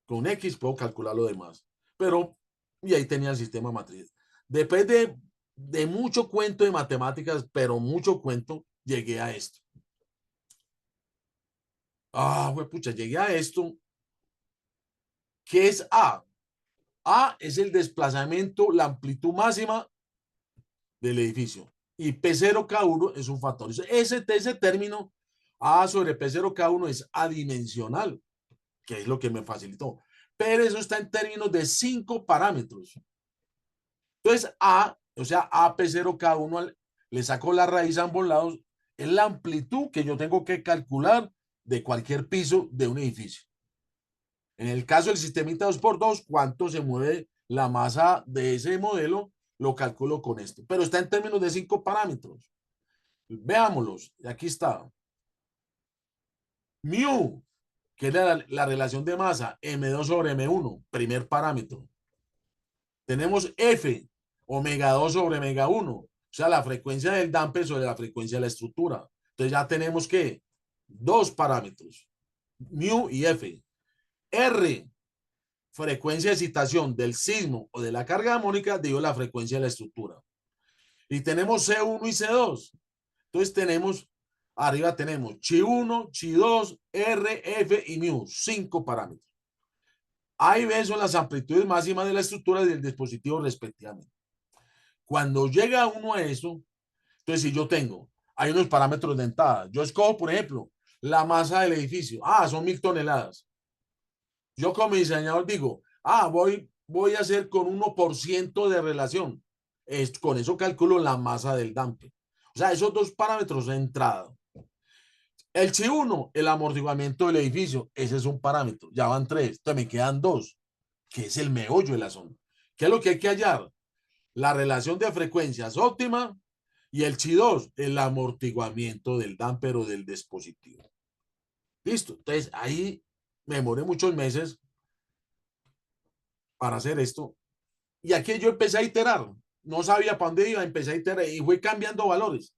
Con X puedo calcular lo demás. Pero, y ahí tenía el sistema matriz. Después de mucho cuento de matemáticas, pero mucho cuento, llegué a esto. Pucha, llegué a esto. ¿Qué es A? A es el desplazamiento, la amplitud máxima del edificio. Y P0K1 es un factor. Ese término, A sobre P0K1 es adimensional, que es lo que me facilitó. Pero eso está en términos de 5 parámetros. Entonces, A, o sea, AP0K1, le saco la raíz a ambos lados, es la amplitud que yo tengo que calcular de cualquier piso de un edificio. En el caso del sistemita 2x2, ¿cuánto se mueve la masa de ese modelo? Lo calculo con esto. Pero está en términos de 5 parámetros. Veámoslos. Aquí está. Mu, que es la relación de masa, M2 sobre M1, primer parámetro. Tenemos F, omega 2 sobre omega 1, o sea, la frecuencia del damper sobre la frecuencia de la estructura. Entonces ya tenemos que dos parámetros, mu y F. R, frecuencia de excitación del sismo o de la carga armónica dio la frecuencia de la estructura. Y tenemos C1 y C2. Entonces tenemos, arriba tenemos Chi1, Chi2, R, F y mu, 5 parámetros. A y B son las amplitudes máximas de la estructura y del dispositivo respectivamente. Cuando llega uno a eso, entonces si yo tengo, hay unos parámetros de entrada. Yo escojo, por ejemplo, la masa del edificio. Son 1000 toneladas. Yo como diseñador digo, voy a hacer con 1% de relación. Con eso calculo la masa del damper. O sea, esos dos parámetros de entrada. El chi 1, el amortiguamiento del edificio, ese es un parámetro. Ya van tres, entonces me quedan dos, que es el meollo del asunto. ¿Qué es lo que hay que hallar? La relación de frecuencias óptima y el chi 2, el amortiguamiento del damper o del dispositivo. Listo. Entonces ahí me demoré muchos meses para hacer esto. Y aquí yo empecé a iterar. No sabía para dónde iba, empecé a iterar y fui cambiando valores.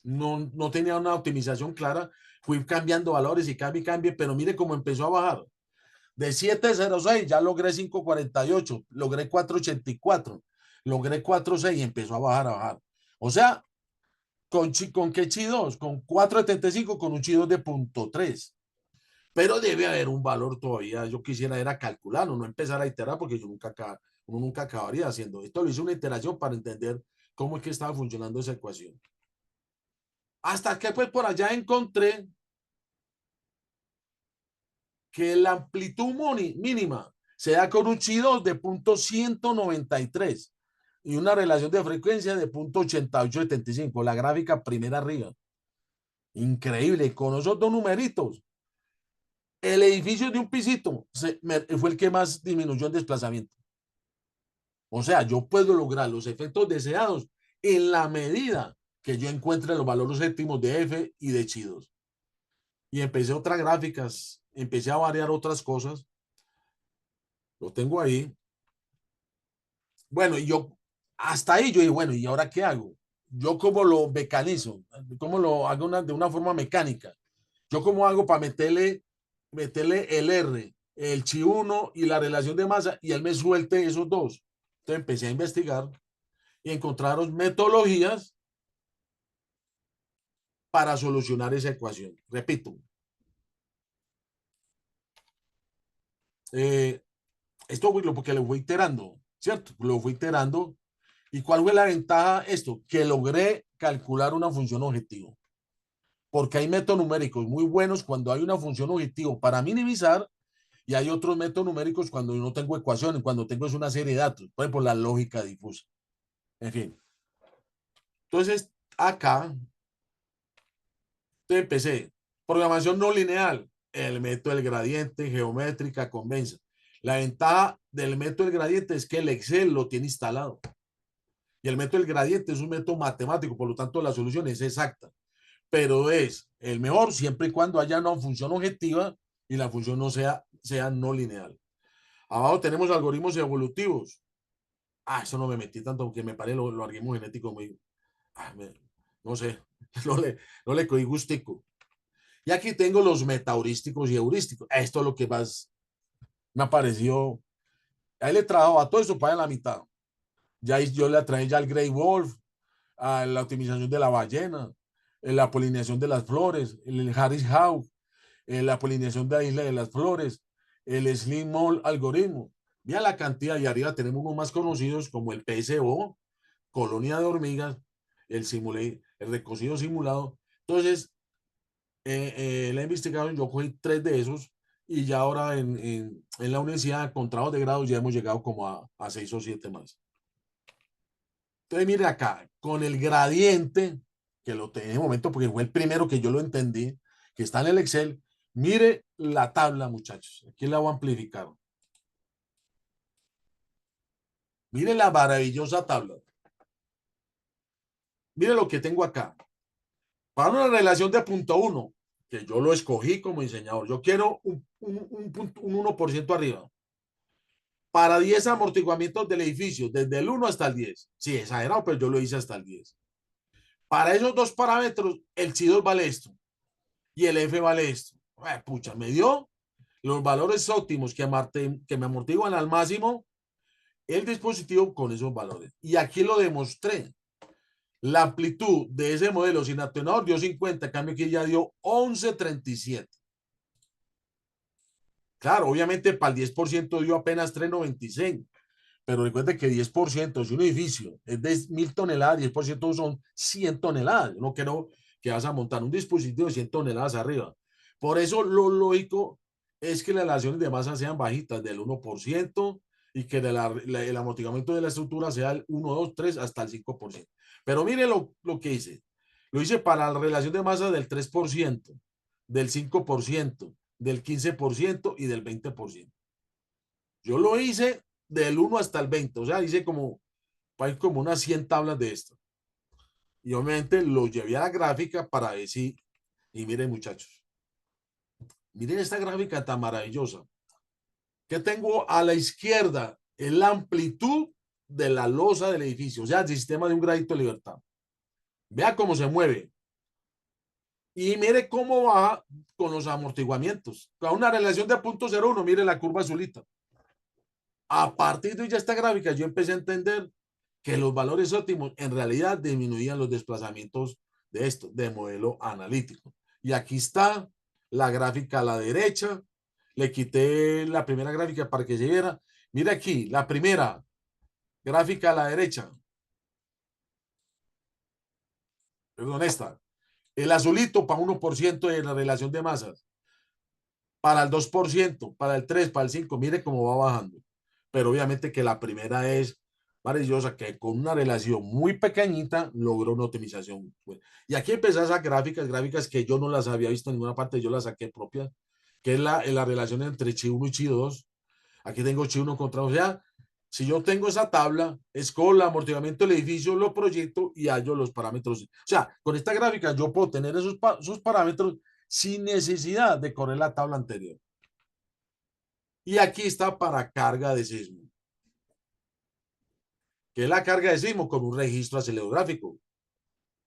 No tenía una optimización clara. Fui cambiando valores y cambie, pero mire cómo empezó a bajar. De 706 ya logré 548, logré 484, logré 46 y empezó a bajar. O sea, ¿con qué chi 2? Con 475, con un chi 2 de 0.3. Pero debe haber un valor todavía. Yo quisiera era calcularlo, no empezar a iterar porque uno nunca acabaría haciendo esto. Lo hice una iteración para entender cómo es que estaba funcionando esa ecuación. Hasta que pues por allá encontré que la amplitud mínima se da con un chi 2 de 0.193 y una relación de frecuencia de 0.8875. La gráfica primera arriba. Increíble, con esos dos numeritos. El edificio de un pisito fue el que más disminuyó en desplazamiento. O sea, yo puedo lograr los efectos deseados en la medida que yo encuentre los valores óptimos de F y de chi 2. Y empecé otras gráficas, empecé a variar otras cosas. Lo tengo ahí. Bueno, y yo, hasta ahí yo dije, bueno, ¿y ahora qué hago? Yo cómo lo mecanizo, cómo lo hago de una forma mecánica. Yo cómo hago para meterle el R, el chi 1 y la relación de masa y él me suelte esos dos. Entonces empecé a investigar y encontraron metodologías para solucionar esa ecuación. Repito, eh, esto fue lo porque lo fui iterando, ¿cierto? Lo fui iterando. ¿Y cuál fue la ventaja? Esto, que logré calcular una función objetivo. Porque hay métodos numéricos muy buenos cuando hay una función objetivo para minimizar y hay otros métodos numéricos cuando yo no tengo ecuaciones, cuando tengo es una serie de datos, por ejemplo, la lógica difusa. En fin. Entonces, acá empecé. Programación no lineal, el método del gradiente, geométrica, convenza. La ventaja del método del gradiente es que el Excel lo tiene instalado. Y el método del gradiente es un método matemático, por lo tanto la solución es exacta. Pero es el mejor siempre y cuando haya una función objetiva y la función no sea no lineal. Abajo tenemos algoritmos evolutivos. Eso no me metí tanto porque me parece lo algoritmo genético muy, no sé, no le cogí gustico. Y aquí tengo los metaheurísticos y heurísticos. Esto es lo que más me apareció. Ahí le trajo a todo eso para la mitad. Ya yo le traje ya al Grey Wolf, a la optimización de la ballena, la polinización de las flores, el Harris Howe, la polinización de la isla de las flores, el Slim Mall algoritmo. Mira la cantidad, y arriba tenemos unos más conocidos como el PSO, colonia de hormigas, el recocido simulado. Entonces, la investigación, yo cogí tres de esos y ya ahora en la universidad con trabajos de grado ya hemos llegado como a seis o siete más. Entonces, mire acá, con el gradiente, que lo tengo en el momento porque fue el primero que yo lo entendí, que está en el Excel, mire la tabla, muchachos. Aquí la voy a amplificar. Mire la maravillosa tabla. Mire lo que tengo acá. Para una relación de punto 1, que yo lo escogí como diseñador, yo quiero un 1% arriba. Para 10 amortiguamientos del edificio, desde el 1 hasta el 10. Sí, exagerado, pero yo lo hice hasta el 10. Para esos dos parámetros, el chi 2 vale esto y el F vale esto. Pucha, me dio los valores óptimos que me amortiguan al máximo el dispositivo con esos valores. Y aquí lo demostré. La amplitud de ese modelo sin atenuador dio 50, en cambio aquí ya dio 11.37. Claro, obviamente para el 10% dio apenas 3.96, pero recuerde que 10% es un edificio, es de 1.000 toneladas, 10% son 100 toneladas. No quiero que vas a montar un dispositivo de 100 toneladas arriba. Por eso lo lógico es que las relaciones de masa sean bajitas, del 1%, y que el amortiguamiento de la estructura sea el 1, 2, 3 hasta el 5%. Pero mire lo que hice. Lo hice para la relación de masa del 3%, del 5%, del 15% y del 20%. Yo lo hice del 1 hasta el 20, o sea, hice como unas 100 tablas de esto. Y obviamente lo llevé a la gráfica para decir, y miren muchachos, miren esta gráfica tan maravillosa. Que tengo a la izquierda es la amplitud de la losa del edificio, o sea, el sistema de un gradito de libertad. Vea cómo se mueve. Y mire cómo baja con los amortiguamientos. Con una relación de 0.01, mire la curva azulita. A partir de ya esta gráfica, yo empecé a entender que los valores óptimos en realidad disminuían los desplazamientos de esto, de modelo analítico. Y aquí está la gráfica a la derecha. Le quité la primera gráfica para que se viera. Mira aquí, la primera gráfica a la derecha. Perdón, esta. El azulito para 1% de la relación de masas. Para el 2%, para el 3%, para el 5%. Mire cómo va bajando. Pero obviamente que la primera es maravillosa, que con una relación muy pequeñita logró una optimización. Y aquí empezó esas gráficas que yo no las había visto en ninguna parte, yo las saqué propias, que es la relación entre Chi1 y Chi2. Aquí tengo Chi1 contra, o sea, si yo tengo esa tabla, escojo el amortiguamiento del edificio, lo proyecto y hallo los parámetros. O sea, con esta gráfica yo puedo tener esos parámetros sin necesidad de correr la tabla anterior. Y aquí está para carga de sismo, que es la carga de sismo con un registro acelerográfico.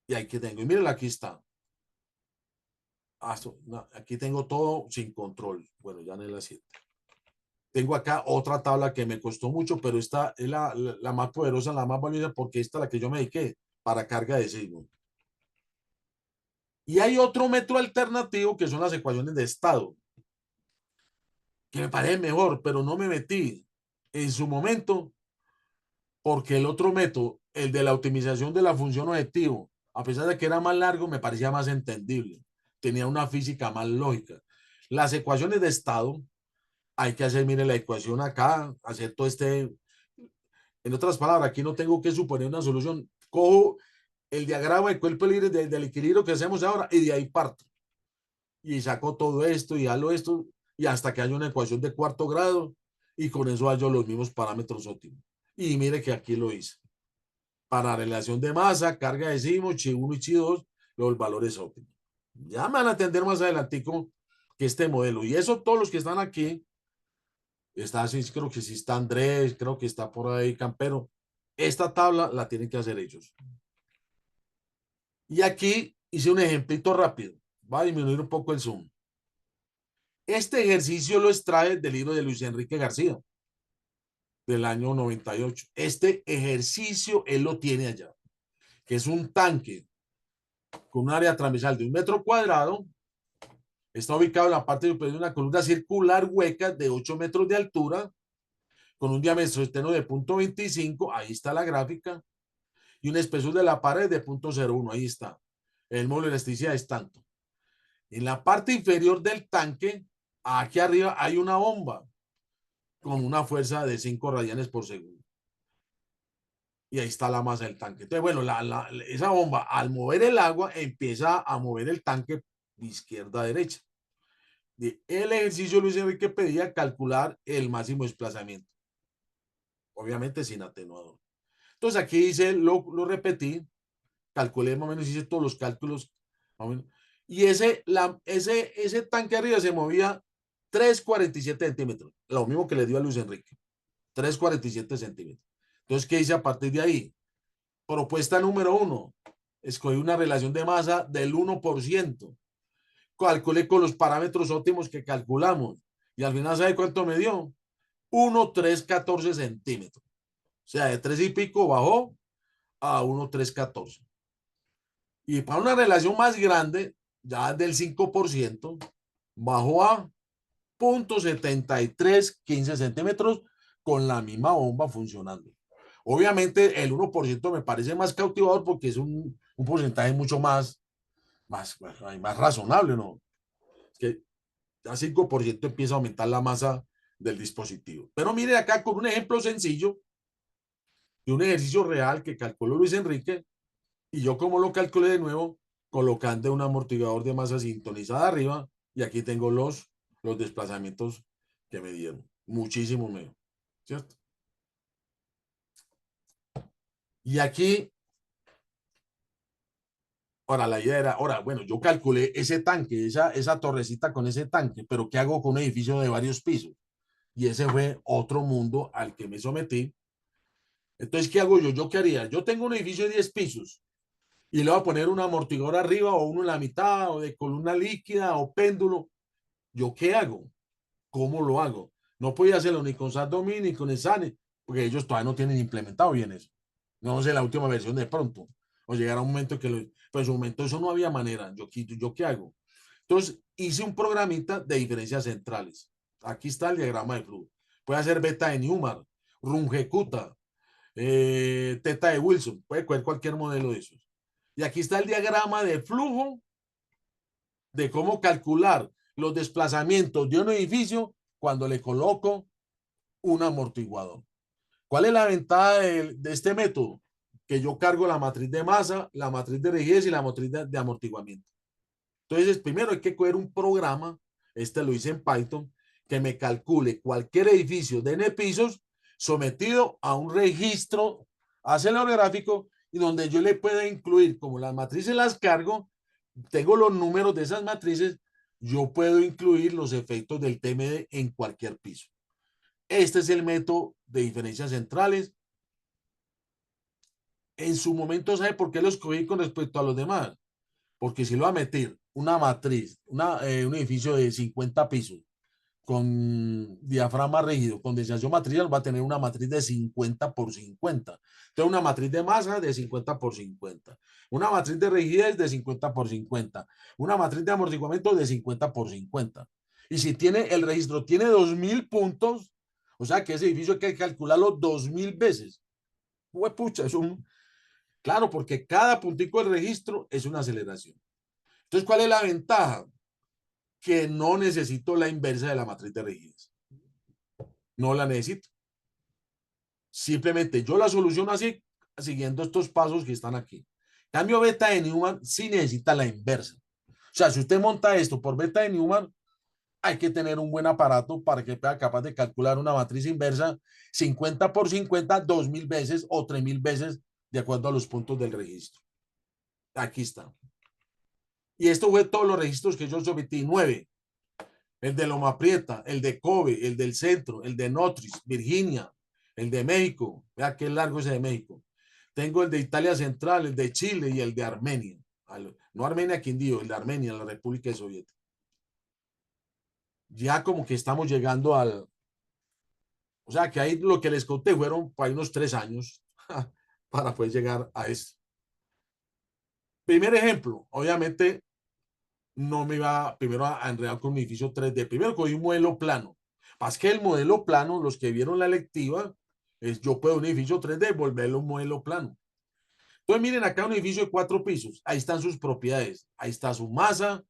Y aquí tengo, y miren, aquí está. No, aquí tengo todo sin control. Bueno, ya en el 7. Tengo acá otra tabla que me costó mucho, pero esta es la más poderosa, la más valiosa, porque esta es la que yo me dediqué para carga de sismo. Y hay otro método alternativo que son las ecuaciones de estado, que me parece mejor, pero no me metí en su momento porque el otro método, el de la optimización de la función objetivo, a pesar de que era más largo, me parecía más entendible. Tenía una física más lógica. Las ecuaciones de estado, hay que hacer, mire, la ecuación acá, hacer todo en otras palabras, aquí no tengo que suponer una solución. Cojo el diagrama de cuerpo libre del equilibrio que hacemos ahora y de ahí parto. Y saco todo esto y halo esto y hasta que haya una ecuación de cuarto grado y con eso hallo los mismos parámetros óptimos. Y mire que aquí lo hice. Para relación de masa, carga de sismo, Chi1 y Chi2, los valores óptimos. Ya me van a entender más adelantico que este modelo. Y eso todos los que están aquí, está así, creo que sí está Andrés, creo que está por ahí Campero. Esta tabla la tienen que hacer ellos. Y aquí hice un ejemplito rápido. Va a disminuir un poco el zoom. Este ejercicio lo extrae del libro de Luis Enrique García, del año 98. Este ejercicio él lo tiene allá, que es un tanque con un área transversal de 1 metro cuadrado. Está ubicado en la parte superior de una columna circular hueca de 8 metros de altura, con un diámetro externo de 0.25. Ahí está la gráfica. Y un espesor de la pared de 0.01. Ahí está. El módulo de elasticidad es tanto. En la parte inferior del tanque, aquí arriba hay una bomba con una fuerza de 5 radianes por segundo. Y ahí está la masa del tanque. Entonces, bueno, esa bomba al mover el agua empieza a mover el tanque de izquierda a derecha. El ejercicio Luis Enrique pedía calcular el máximo desplazamiento, obviamente sin atenuador. Entonces aquí dice, lo repetí, calculé más o menos, hice todos los cálculos, más o menos, y ese tanque arriba se movía 3,47 centímetros, lo mismo que le dio a Luis Enrique, 3,47 centímetros. Entonces, ¿qué hice a partir de ahí? Propuesta número 1, escogí una relación de masa del 1%, calculé con los parámetros óptimos que calculamos, y al final, ¿sabe cuánto me dio? 1,314 centímetros. O sea, de 3 y pico bajó a 1,314. Y para una relación más grande, ya del 5%, bajó a 0,7315 centímetros con la misma bomba funcionando. Obviamente el 1% me parece más cautivador porque es un porcentaje mucho más razonable, ¿no? Es que Ya 5% empieza a aumentar la masa del dispositivo. Pero mire acá con un ejemplo sencillo de un ejercicio real que calculó Luis Enrique, y yo como lo calculé de nuevo, colocando un amortiguador de masa sintonizada arriba, y aquí tengo los desplazamientos que me dieron. Muchísimo menos, ¿cierto? Y aquí, ahora la idea era, ahora, bueno, yo calculé ese tanque, esa torrecita con ese tanque, pero ¿qué hago con un edificio de varios pisos? Y ese fue otro mundo al que me sometí. Entonces, ¿qué hago yo? ¿Yo qué haría? Yo tengo un edificio de 10 pisos y le voy a poner un amortiguador arriba o uno en la mitad o de columna líquida o péndulo. ¿Yo qué hago? ¿Cómo lo hago? No podía hacerlo ni con Sandomi ni con Sane, porque ellos todavía no tienen implementado bien eso. No sé la última versión de pronto. O llegará un momento que, pues en su momento eso no había manera. ¿Yo qué hago? Entonces hice un programita de diferencias centrales. Aquí está el diagrama de flujo. Puede hacer beta de Newman, Runge-Kutta, teta de Wilson, puede coger cualquier modelo de esos. Y aquí está el diagrama de flujo de cómo calcular los desplazamientos de un edificio cuando le coloco un amortiguador. ¿Cuál es la ventaja de este método? Que yo cargo la matriz de masa, la matriz de rigidez y la matriz de amortiguamiento. Entonces, primero hay que coger un programa, este lo hice en Python, que me calcule cualquier edificio de N pisos sometido a un registro acelerográfico y donde yo le pueda incluir, como las matrices las cargo, tengo los números de esas matrices, yo puedo incluir los efectos del TMD en cualquier piso. Este es el método de diferencias centrales. En su momento, ¿sabe por qué lo escogí con respecto a los demás? Porque si lo va a meter una matriz, un edificio de 50 pisos con diafragma rígido, con densidad material, va a tener una matriz de 50 por 50. Entonces, una matriz de masa de 50 por 50. Una matriz de rigidez de 50 por 50. Una matriz de amortiguamiento de 50 por 50. Y si tiene el registro, tiene 2000 puntos, o sea que ese edificio hay que calcularlo 2000 veces. Pucha, es un. Claro, porque cada puntico del registro es una aceleración. Entonces, ¿cuál es la ventaja? Que no necesito la inversa de la matriz de rigidez. No la necesito. Simplemente yo la soluciono así, siguiendo estos pasos que están aquí. Cambio beta de Newman sí necesita la inversa. O sea, si usted monta esto por beta de Newman, hay que tener un buen aparato para que sea capaz de calcular una matriz inversa 50 por 50, 2000 veces o 3000 veces, de acuerdo a los puntos del registro. Aquí está. Y esto fue todos los registros que yo sometí, 9. El de Loma Prieta, el de Kobe, el del centro, el de Notris, Virginia, el de México. Vea qué largo ese de México. Tengo el de Italia Central, el de Chile y el de Armenia. No Armenia, Quindío, el de Armenia, la República Soviética. Ya como que estamos llegando al. O sea, que ahí lo que les conté fueron para unos 3 años para poder llegar a esto. Primer ejemplo, obviamente no me iba primero a enredar con un edificio 3D. Primero cogí un modelo plano. Más que el modelo plano, los que vieron la electiva, es yo puedo un edificio 3D volverlo un modelo plano. Entonces miren acá un edificio de 4 pisos. Ahí están sus propiedades. Ahí está su masa,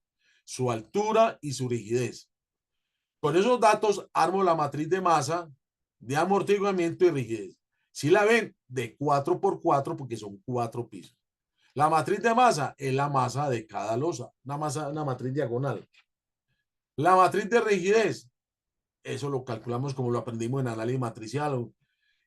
su altura y su rigidez. Con esos datos armo la matriz de masa, de amortiguamiento y rigidez. Si la ven, de 4 por 4 porque son 4 pisos. La matriz de masa es la masa de cada losa, una matriz diagonal. La matriz de rigidez, eso lo calculamos como lo aprendimos en análisis matricial.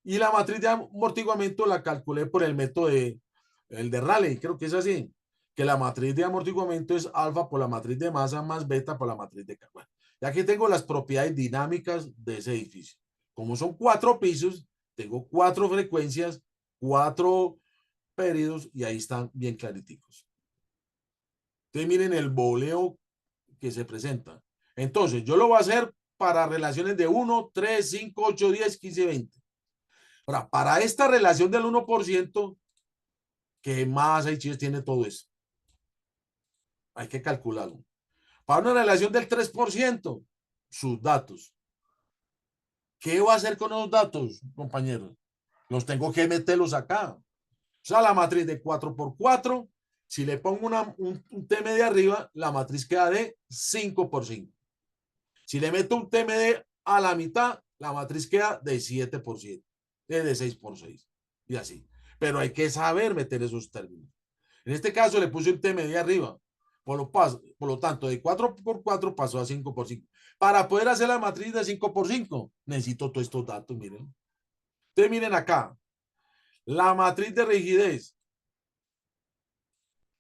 Y la matriz de amortiguamiento la calculé por el método el de Rayleigh, creo que es así, que la matriz de amortiguamiento es alfa por la matriz de masa más beta por la matriz de carga. Y aquí tengo las propiedades dinámicas de ese edificio. Como son 4 pisos, tengo 4 frecuencias, 4 periodos y ahí están bien clariticos. Entonces miren el boleo que se presenta. Entonces, yo lo voy a hacer para relaciones de 1, 3, 5, 8, 10, 15, 20. Ahora, para esta relación del 1%, ¿qué masa y chiles tiene todo eso? Hay que calcularlo. Para una relación del 3%, sus datos. ¿Qué va a hacer con esos datos, compañeros? Los tengo que meterlos acá. O sea, la matriz de 4 por 4, si le pongo un TM de arriba, la matriz queda de 5 por 5. Si le meto un TMD a la mitad, la matriz queda de 7%, de 6 por 6 y así. Pero hay que saber meter esos términos. En este caso le puse un TMD arriba. Por lo tanto, de 4 por 4 pasó a 5 por 5. Para poder hacer la matriz de 5 por 5, necesito todos estos datos, miren. Ustedes miren acá, la matriz de rigidez,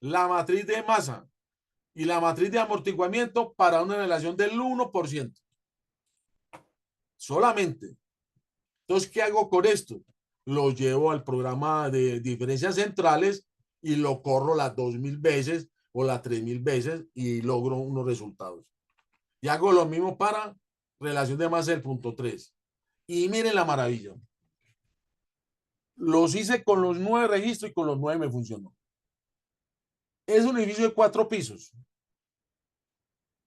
la matriz de masa y la matriz de amortiguamiento para una relación del 1% solamente. Entonces, ¿qué hago con esto? Lo llevo al programa de diferencias centrales y lo corro las 2000 veces o las 3000 veces y logro unos resultados. Y hago lo mismo para relación de masa del punto 3. Y miren la maravilla. Los hice con los 9 registros y con los 9 me funcionó. Es un edificio de 4 pisos.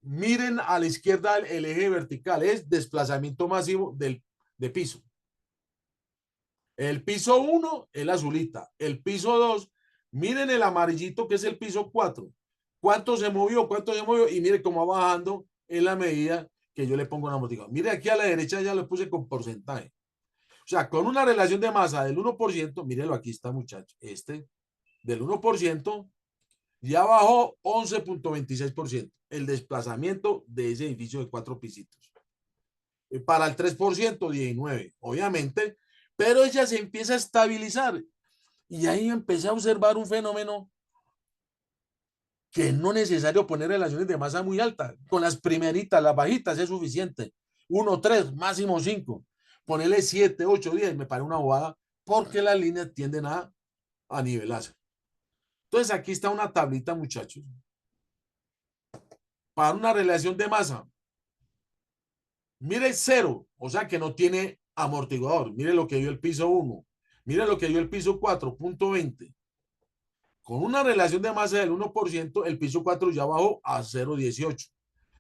Miren a la izquierda el eje vertical, es desplazamiento masivo de piso. El piso 1, el azulita. El piso 2, miren el amarillito que es el piso 4. ¿Cuánto se movió? ¿Cuánto se movió? Y mire cómo va bajando en la medida que yo le pongo una amortiguador. Mire aquí a la derecha ya lo puse con porcentaje. O sea, con una relación de masa del 1%, mírelo aquí está muchacho, del 1%, ya bajó 11.26% el desplazamiento de ese edificio de 4 pisitos. Para el 3%, 19, obviamente, pero ella se empieza a estabilizar. Y ahí empecé a observar un fenómeno que no es necesario poner relaciones de masa muy altas. Con las primeritas, las bajitas es suficiente. 1, 3, máximo 5. Ponerle 7, 8, 10, me parece una bobada porque las líneas tienden a nivelarse. Entonces aquí está una tablita, muchachos. Para una relación de masa, mire cero, o sea que no tiene amortiguador. Mire lo que dio el piso 1. Mire lo que dio el piso 4.20. Con una relación de masa del 1%, el piso 4 ya bajó a 0.18.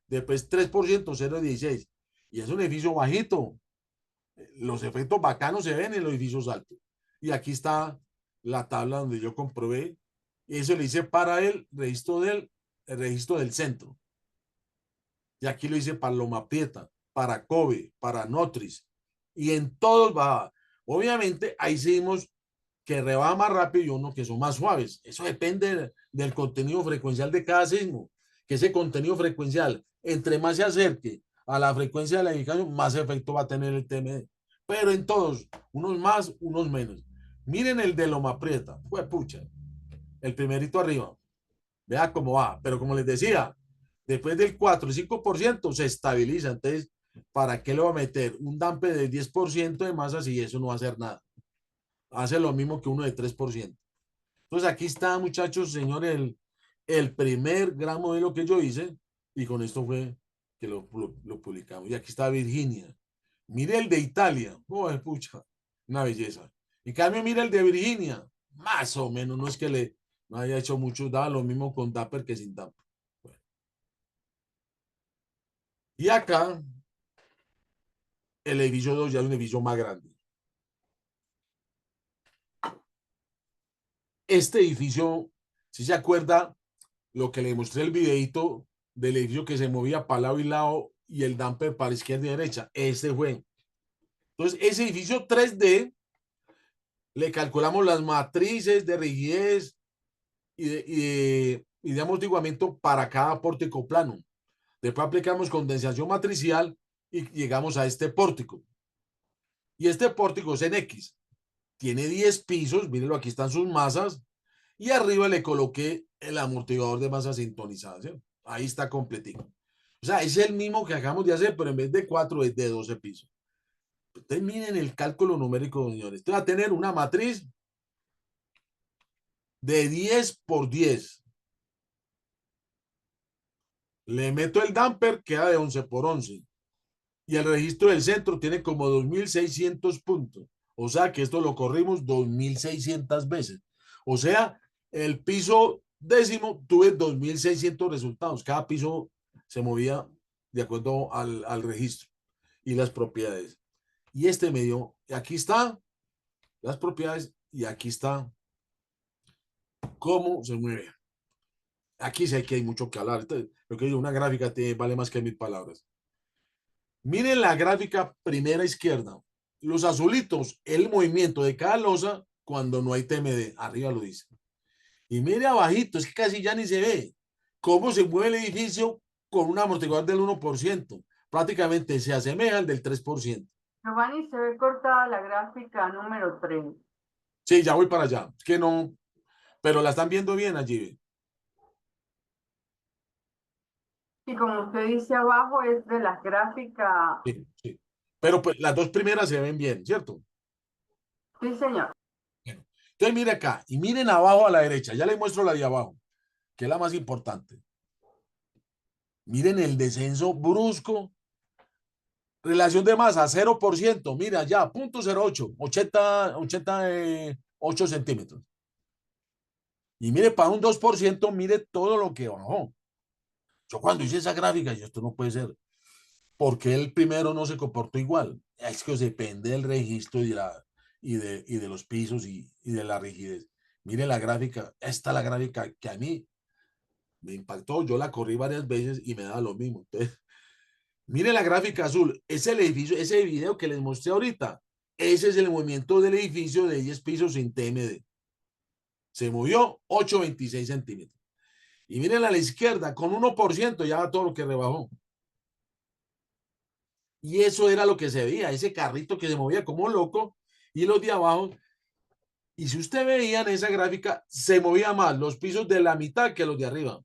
Después 3%, 0.16. Y es un edificio bajito. Los efectos bacanos se ven en los edificios altos. Y aquí está la tabla donde yo comprobé. Eso le hice para el registro del centro. Y aquí lo hice para Loma Prieta, para Kobe, para Notris. Y en todos bajaba. Obviamente, ahí seguimos que rebaja más rápido y uno que son más suaves. Eso depende del contenido frecuencial de cada sismo. Que ese contenido frecuencial, entre más se acerque a la frecuencia de la edificación, más efecto va a tener el TMD. Pero en todos, unos más, unos menos. Miren el de Loma Prieta. Fue pucha. El primerito arriba. Vea cómo va. Pero como les decía, después del 4 y 5% se estabiliza. Entonces, ¿para qué le va a meter un dampe del 10% de masa si eso no va a hacer nada? Hace lo mismo que uno de 3%. Entonces, aquí está, muchachos, señor, el primer gran modelo que yo hice y con esto fue que lo publicamos. Y aquí está Virginia. Mire el de Italia. Oh, pucha, una belleza. En cambio, mire el de Virginia. Más o menos, no es que le no haya hecho mucho, daba lo mismo con Dapper que sin Dapper. Bueno. Y acá, el edificio 2 ya es un edificio más grande. Este edificio, si se acuerda, lo que le mostré el videito del edificio que se movía para lado y lado y el damper para izquierda y derecha, este fue. Entonces, ese edificio 3D, le calculamos las matrices de rigidez y de amortiguamiento para cada pórtico plano. Después aplicamos condensación matricial y llegamos a este pórtico. Y este pórtico es en X. Tiene 10 pisos, mírenlo, aquí están sus masas. Y arriba le coloqué el amortiguador de masa sintonizada. ¿Sí? Ahí está completito. O sea, es el mismo que acabamos de hacer, pero en vez de 4 es de 12 pisos. Ustedes miren el cálculo numérico, señores. Usted va a tener una matriz de 10 por 10. Le meto el damper, queda de 11 por 11. Y el registro del centro tiene como 2600 puntos. O sea que esto lo corrimos 2600 veces. O sea, el piso décimo tuve 2600 resultados. Cada piso se movía de acuerdo al registro y las propiedades. Y este me dio, aquí está las propiedades y aquí está cómo se mueve. Aquí sé que hay mucho que hablar. Entonces, lo que digo, una gráfica vale más que 1000 palabras. Miren la gráfica primera izquierda. Los azulitos, el movimiento de cada losa cuando no hay TMD. Arriba lo dice. Y mire abajito, es que casi ya ni se ve cómo se mueve el edificio con un amortiguador del 1%. Prácticamente se asemeja al del 3%. Giovanni, se ve cortada la gráfica número 3. Sí, ya voy para allá. Es que no, pero la están viendo bien allí. Y como usted dice abajo, es de las gráficas. Sí, sí. Pero pues, las dos primeras se ven bien, ¿cierto? Sí, señor. Bueno, entonces mire acá y miren abajo a la derecha. Ya les muestro la de abajo, que es la más importante. Miren el descenso brusco. Relación de masa, 0%. Mira, ya, 0.08, 8 centímetros. Y mire, para un 2%, mire todo lo que bajó. Yo cuando hice esa gráfica, yo, esto no puede ser. Porque el primero no se comportó igual. Es que depende del registro y de los pisos y de la rigidez. Mire la gráfica, esta es la gráfica que a mí me impactó. Yo la corrí varias veces y me daba lo mismo. Entonces, mire la gráfica azul, es el edificio, ese video que les mostré ahorita. Ese es el movimiento del edificio de 10 pisos sin TMD. Se movió 8,26 centímetros. Y miren a la izquierda, con 1% ya va todo lo que rebajó. Y eso era lo que se veía, ese carrito que se movía como loco y los de abajo. Y si usted veía en esa gráfica, se movía más los pisos de la mitad que los de arriba.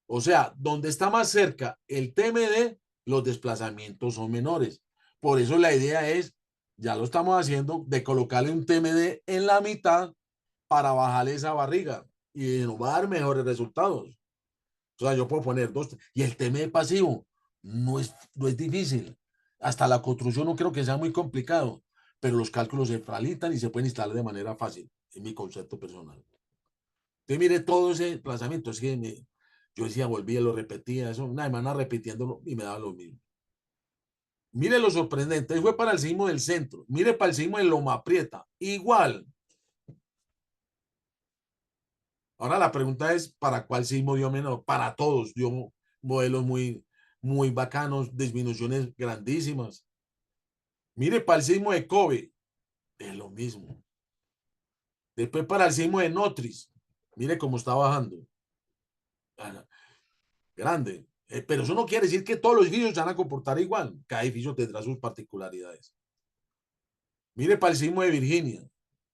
O sea, donde está más cerca el TMD, los desplazamientos son menores. Por eso la idea es, ya lo estamos haciendo, de colocarle un TMD en la mitad para bajarle esa barriga y nos va a dar mejores resultados. O sea, yo puedo poner dos. Y el TMD pasivo no es difícil. Hasta la construcción no creo que sea muy complicado, pero los cálculos se facilitan y se pueden instalar de manera fácil, en mi concepto personal. Entonces, mire todo ese desplazamiento. Es que yo decía, volvía, lo repetía, eso, una semana repitiéndolo y me daba lo mismo. Mire lo sorprendente, fue para el sismo del centro. Mire para el sismo de Loma Prieta. Igual. Ahora la pregunta es, ¿para cuál sismo dio menos? Para todos dio modelos muy, muy bacanos, disminuciones grandísimas. Mire para el sismo de Kobe, es lo mismo. Después para el sismo de Notris, mire cómo está bajando. Grande. Pero eso no quiere decir que todos los edificios se van a comportar igual. Cada edificio tendrá sus particularidades. Mire para el sismo de Virginia.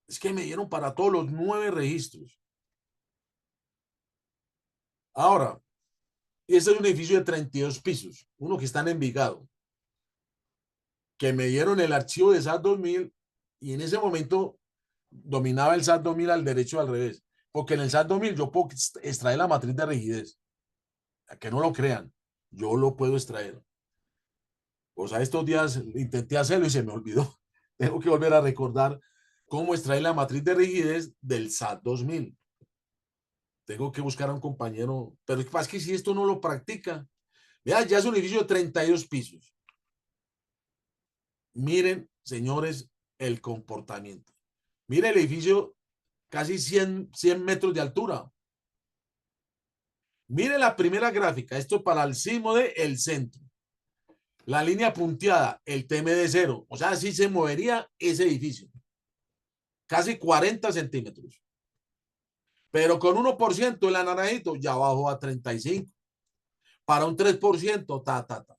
Es que me dieron para todos los 9 registros. Ahora, este es un edificio de 32 pisos, uno que está en Envigado, que me dieron el archivo de SAT 2000 y en ese momento dominaba el SAT 2000 al derecho y al revés. Porque en el SAT 2000 yo puedo extraer la matriz de rigidez. A que no lo crean, yo lo puedo extraer. O sea, estos días intenté hacerlo y se me olvidó. Tengo que volver a recordar cómo extraer la matriz de rigidez del SAT 2000. Tengo que buscar a un compañero, pero es que si esto no lo practica, vea, ya es un edificio de 32 pisos. Miren, señores, el comportamiento. Mire el edificio, casi 100 metros de altura. Mire la primera gráfica, esto para el sismo de el centro. La línea punteada, el TMD cero, o sea, así se movería ese edificio. Casi 40 centímetros. Pero con 1% el anaranjito ya bajó a 35. Para un 3%,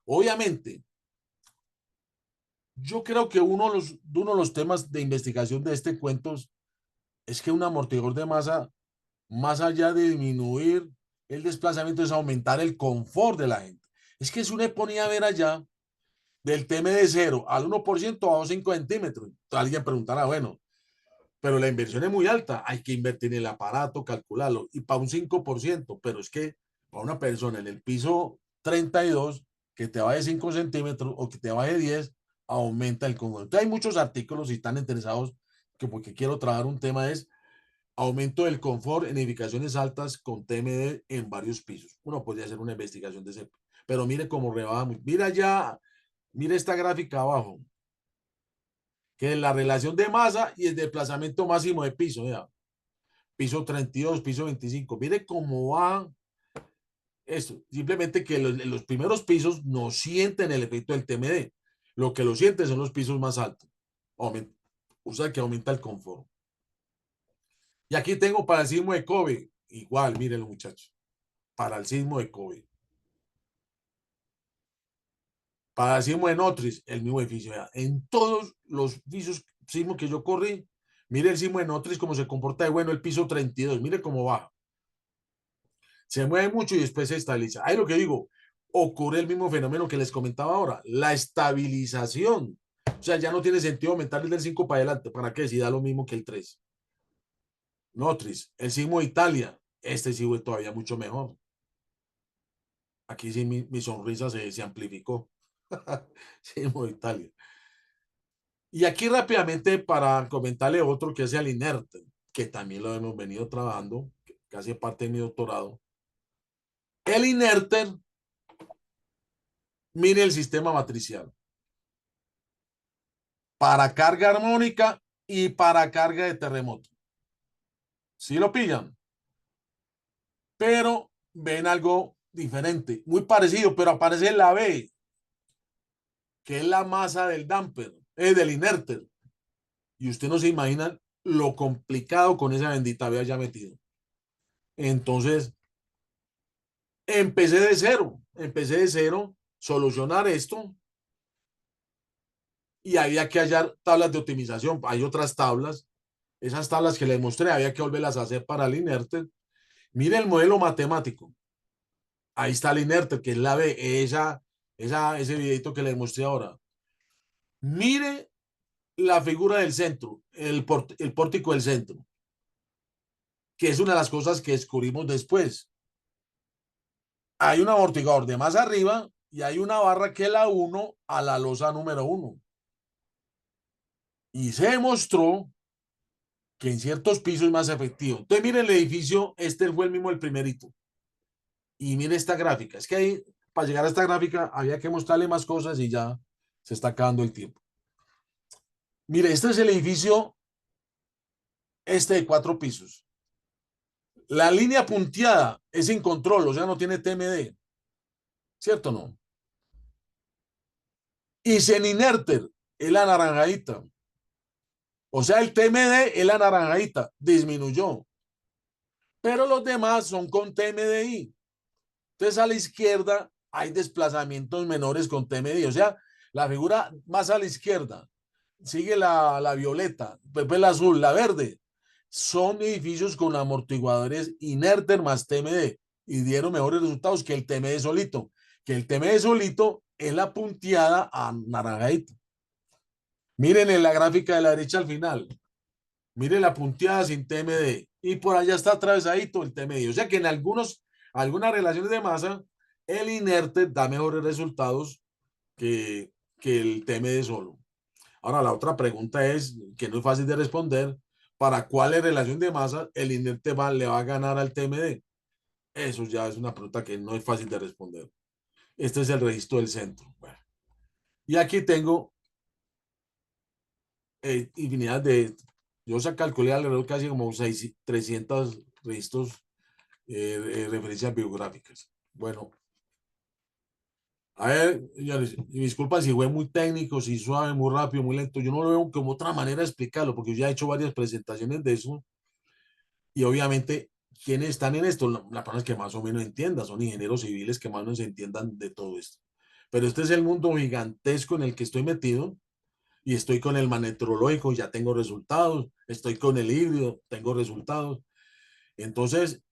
Obviamente, yo creo que uno de los temas de investigación de este cuento es que un amortiguador de masa, más allá de disminuir el desplazamiento, es aumentar el confort de la gente. Es que si uno ponía a ver allá, del TM de 0 al 1% bajó 5 centímetros. Entonces, alguien preguntará, bueno, pero la inversión es muy alta, hay que invertir en el aparato, calcularlo, y para un 5%, pero es que para una persona en el piso 32, que te baje 5 centímetros o que te baje 10, aumenta el confort. Entonces hay muchos artículos y están interesados, que porque quiero trabajar un tema es aumento del confort en edificaciones altas con TMD en varios pisos. Uno podría hacer una investigación de ese, pero mire cómo rebaja. Mira ya, mire esta gráfica abajo, que es la relación de masa y el desplazamiento máximo de piso. Mira, piso 32, piso 25. Mire cómo va Esto, simplemente que los primeros pisos no sienten el efecto del TMD. Lo que lo sienten son los pisos más altos. Aumenta, o sea que aumenta el confort. Y aquí tengo para el sismo de Kobe. Igual, miren los muchachos. Para el sismo de Kobe. Para el sismo de Notris, el mismo edificio. En todos los pisos sismos que yo corrí, mire el sismo de Notris cómo se comporta de bueno el piso 32. Mire cómo baja. Se mueve mucho y después se estabiliza. Ahí lo que digo, ocurre el mismo fenómeno que les comentaba ahora, la estabilización. O sea, ya no tiene sentido aumentar el del 5 para adelante. ¿Para qué? Si da lo mismo que el 3. Notris, el sismo de Italia, este sí fue todavía mucho mejor. Aquí sí mi sonrisa se amplificó. Sismo de Italia. Y aquí rápidamente para comentarle otro que es el inerte, que también lo hemos venido trabajando, casi parte de mi doctorado. El inerte, mire el sistema matricial. Para carga armónica y para carga de terremoto. Sí lo pillan, pero ven algo diferente, muy parecido, pero aparece la B, que es la masa del damper, del inerte. Y usted no se imagina lo complicado con esa bendita B ya metido. Entonces, empecé de cero, solucionar esto y había que hallar tablas de optimización. Hay otras tablas, esas tablas que les mostré, había que volverlas a hacer para el inerte. Mire el modelo matemático. Ahí está el inerte, que es la B, ese videito que les mostré ahora. Mire la figura del centro, el pórtico del centro, que es una de las cosas que descubrimos después. Hay un amortiguador de más arriba y hay una barra que la uno a la losa número 1. Y se demostró que en ciertos pisos es más efectivo. Entonces, mire el edificio, este fue el mismo el primerito. Y mire esta gráfica. Es que ahí, para llegar a esta gráfica, había que mostrarle más cosas y ya se está acabando el tiempo. Mire, este es el edificio, este de 4 pisos. La línea punteada es sin control, o sea, no tiene TMD. ¿Cierto o no? Y sin inerter, es la naranjadita. O sea, el TMD es la naranjadita, disminuyó. Pero los demás son con TMDI. Entonces, a la izquierda hay desplazamientos menores con TMDI. O sea, la figura más a la izquierda sigue la violeta, después la azul, la verde. Son edificios con amortiguadores inerter más TMD y dieron mejores resultados que el TMD solito. Que el TMD solito es la punteada a naranjadita. Miren en la gráfica de la derecha al final. Miren la punteada sin TMD. Y por allá está atravesadito el TMD. O sea que en algunas relaciones de masa, el inerte da mejores resultados que, que el TMD solo. Ahora, la otra pregunta es, que no es fácil de responder, ¿para cuál relación de masa el inerte le va a ganar al TMD? Eso ya es una pregunta que no es fácil de responder. Este es el registro del centro. Bueno, y aquí tengo infinidad de, yo se calculé alrededor casi como 300 registros, referencias biográficas. Bueno, a ver, señores, y disculpa si fue muy técnico, si suave, muy rápido, muy lento. Yo no lo veo como otra manera de explicarlo, porque yo ya he hecho varias presentaciones de eso y obviamente quienes están en esto, la persona que más o menos entienda, son ingenieros civiles que más o menos entiendan de todo esto. Pero este es el mundo gigantesco en el que estoy metido y estoy con el manetrológico, ya tengo resultados, estoy con el híbrido, tengo resultados. Entonces,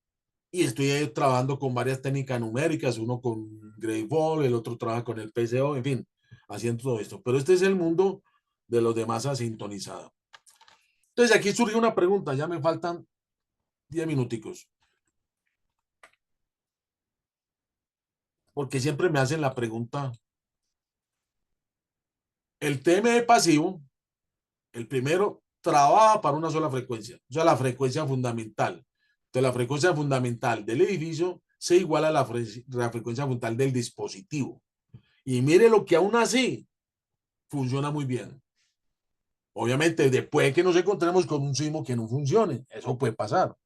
y estoy trabajando con varias técnicas numéricas, uno con Greifswald, el otro trabaja con el PCO, en fin, haciendo todo esto. Pero este es el mundo de los de masa sintonizada. Entonces, aquí surge una pregunta, ya me faltan 10 minuticos, porque siempre me hacen la pregunta, el TME pasivo, el primero, trabaja para una sola frecuencia, o sea, la frecuencia fundamental. Entonces, la frecuencia fundamental del edificio se iguala a la frecuencia fundamental del dispositivo. Y mire lo que aún así funciona muy bien. Obviamente, después de que nos encontremos con un sismo que no funcione, eso puede pasar.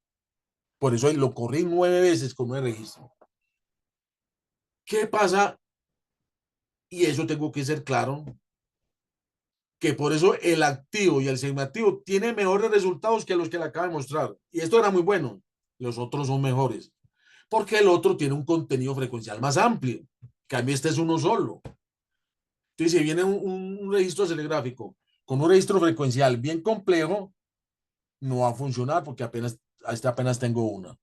Por eso lo corrí 9 veces con 9 registros. ¿Qué pasa? Y eso tengo que ser claro, que por eso el activo y el semiactivo tienen mejores resultados que los que le acabo de mostrar. Y esto era muy bueno. Los otros son mejores. Porque el otro tiene un contenido frecuencial más amplio. En cambio, este es uno solo. Entonces, si viene un registro telegráfico con un registro frecuencial bien complejo, no va a funcionar porque apenas tengo una.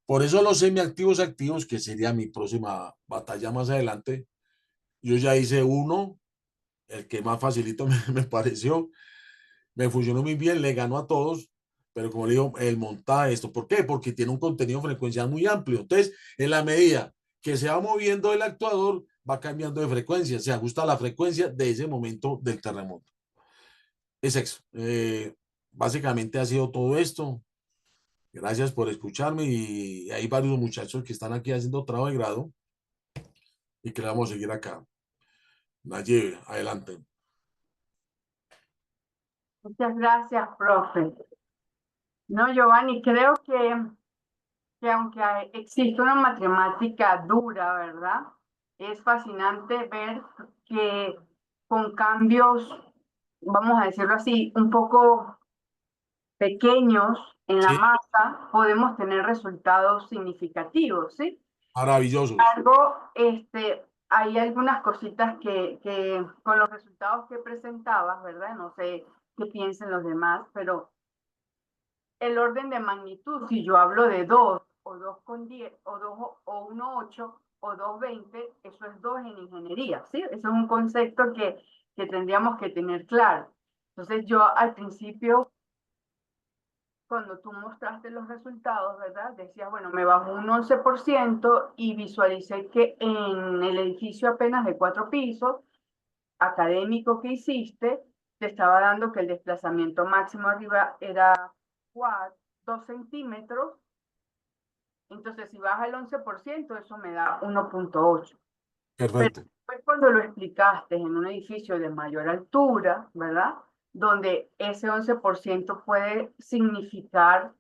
Por eso los semiactivos activos, que sería mi próxima batalla más adelante, yo ya hice uno, el que más facilito me pareció, me funcionó muy bien, le ganó a todos, pero como le digo, él monta esto. ¿Por qué? Porque tiene un contenido frecuencial muy amplio. Entonces, en la medida que se va moviendo el actuador, va cambiando de frecuencia, se ajusta a la frecuencia de ese momento del terremoto. Es eso. Básicamente ha sido todo esto. Gracias por escucharme y hay varios muchachos que están aquí haciendo trabajo de grado y que le vamos a seguir acá. Nayib, adelante. Muchas gracias, profe. No, Giovanni, creo que aunque existe una matemática dura, ¿verdad? Es fascinante ver que con cambios, vamos a decirlo así, un poco pequeños en la Sí, masa, podemos tener resultados significativos, ¿sí? maravillosos. Algo, hay algunas cositas que con los resultados que presentabas, ¿verdad? No sé qué piensen los demás, pero el orden de magnitud, si yo hablo de 2 o 2,10 o 2 o 1,8 o 2,20, eso es 2 en ingeniería, ¿sí? Eso es un concepto que tendríamos que tener claro. Entonces yo al principio, cuando tú mostraste los resultados, ¿verdad? Decías, bueno, me bajó un 11% y visualicé que en el edificio apenas de 4 pisos, académico que hiciste, te estaba dando que el desplazamiento máximo arriba era 2 centímetros. Entonces, si baja el 11%, eso me da 1,8. Pero Perfecto. después cuando lo explicaste en un edificio de mayor altura, ¿verdad? Donde ese 11% puede significar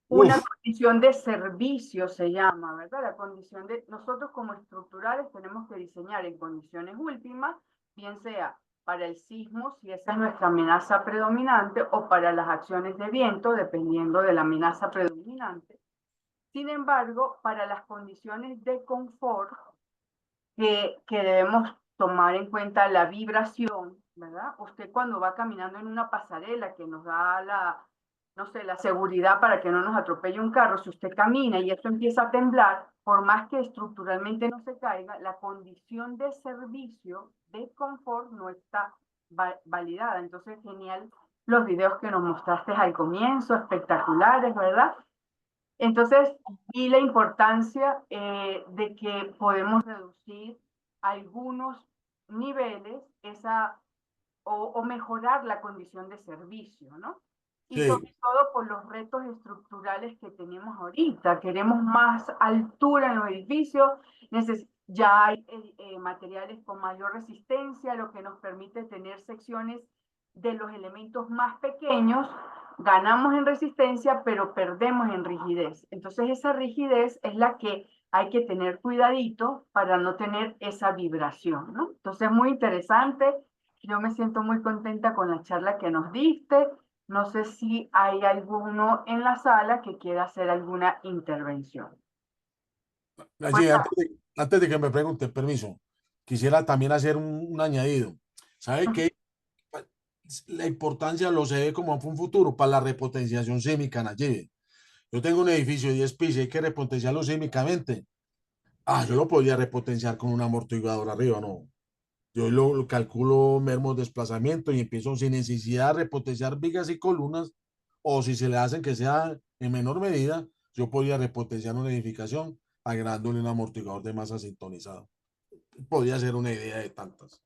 una Uf, condición de servicio, se llama, ¿verdad? La condición de nosotros como estructurales tenemos que diseñar en condiciones últimas, bien sea para el sismo, si esa es nuestra amenaza predominante, o para las acciones de viento, dependiendo de la amenaza predominante. Sin embargo, para las condiciones de confort, que debemos tomar en cuenta la vibración, ¿verdad? Usted cuando va caminando en una pasarela que nos da no sé, la seguridad para que no nos atropelle un carro, si usted camina y esto empieza a temblar, por más que estructuralmente no se caiga, la condición de servicio, de confort, no está validada. Entonces, genial los videos que nos mostraste al comienzo, espectaculares, ¿verdad? Entonces, y la importancia de que podemos reducir algunos niveles o mejorar la condición de servicio, ¿no? Y sí, sobre todo por los retos estructurales que tenemos ahorita. Queremos más altura en los edificios, ya hay materiales con mayor resistencia, lo que nos permite tener secciones de los elementos más pequeños. Ganamos en resistencia, pero perdemos en rigidez. Entonces esa rigidez es la que hay que tener cuidadito para no tener esa vibración, ¿no? Entonces muy interesante. Yo me siento muy contenta con la charla que nos diste. No sé si hay alguno en la sala que quiera hacer alguna intervención. Nayib, antes de que me pregunte, permiso, quisiera también hacer un añadido. ¿Sabe qué? La importancia lo se ve como un futuro para la repotenciación sísmica, Nayib. Yo tengo un edificio de 10 pisos y hay que repotenciarlo sísmicamente. Yo lo podría repotenciar con un amortiguador arriba, no. Yo lo calculo mermo desplazamiento y empiezo sin necesidad de repotenciar vigas y columnas, o si se le hacen que sea en menor medida, yo podría repotenciar una edificación agregándole un amortiguador de masa sintonizado. Podría ser una idea de tantas.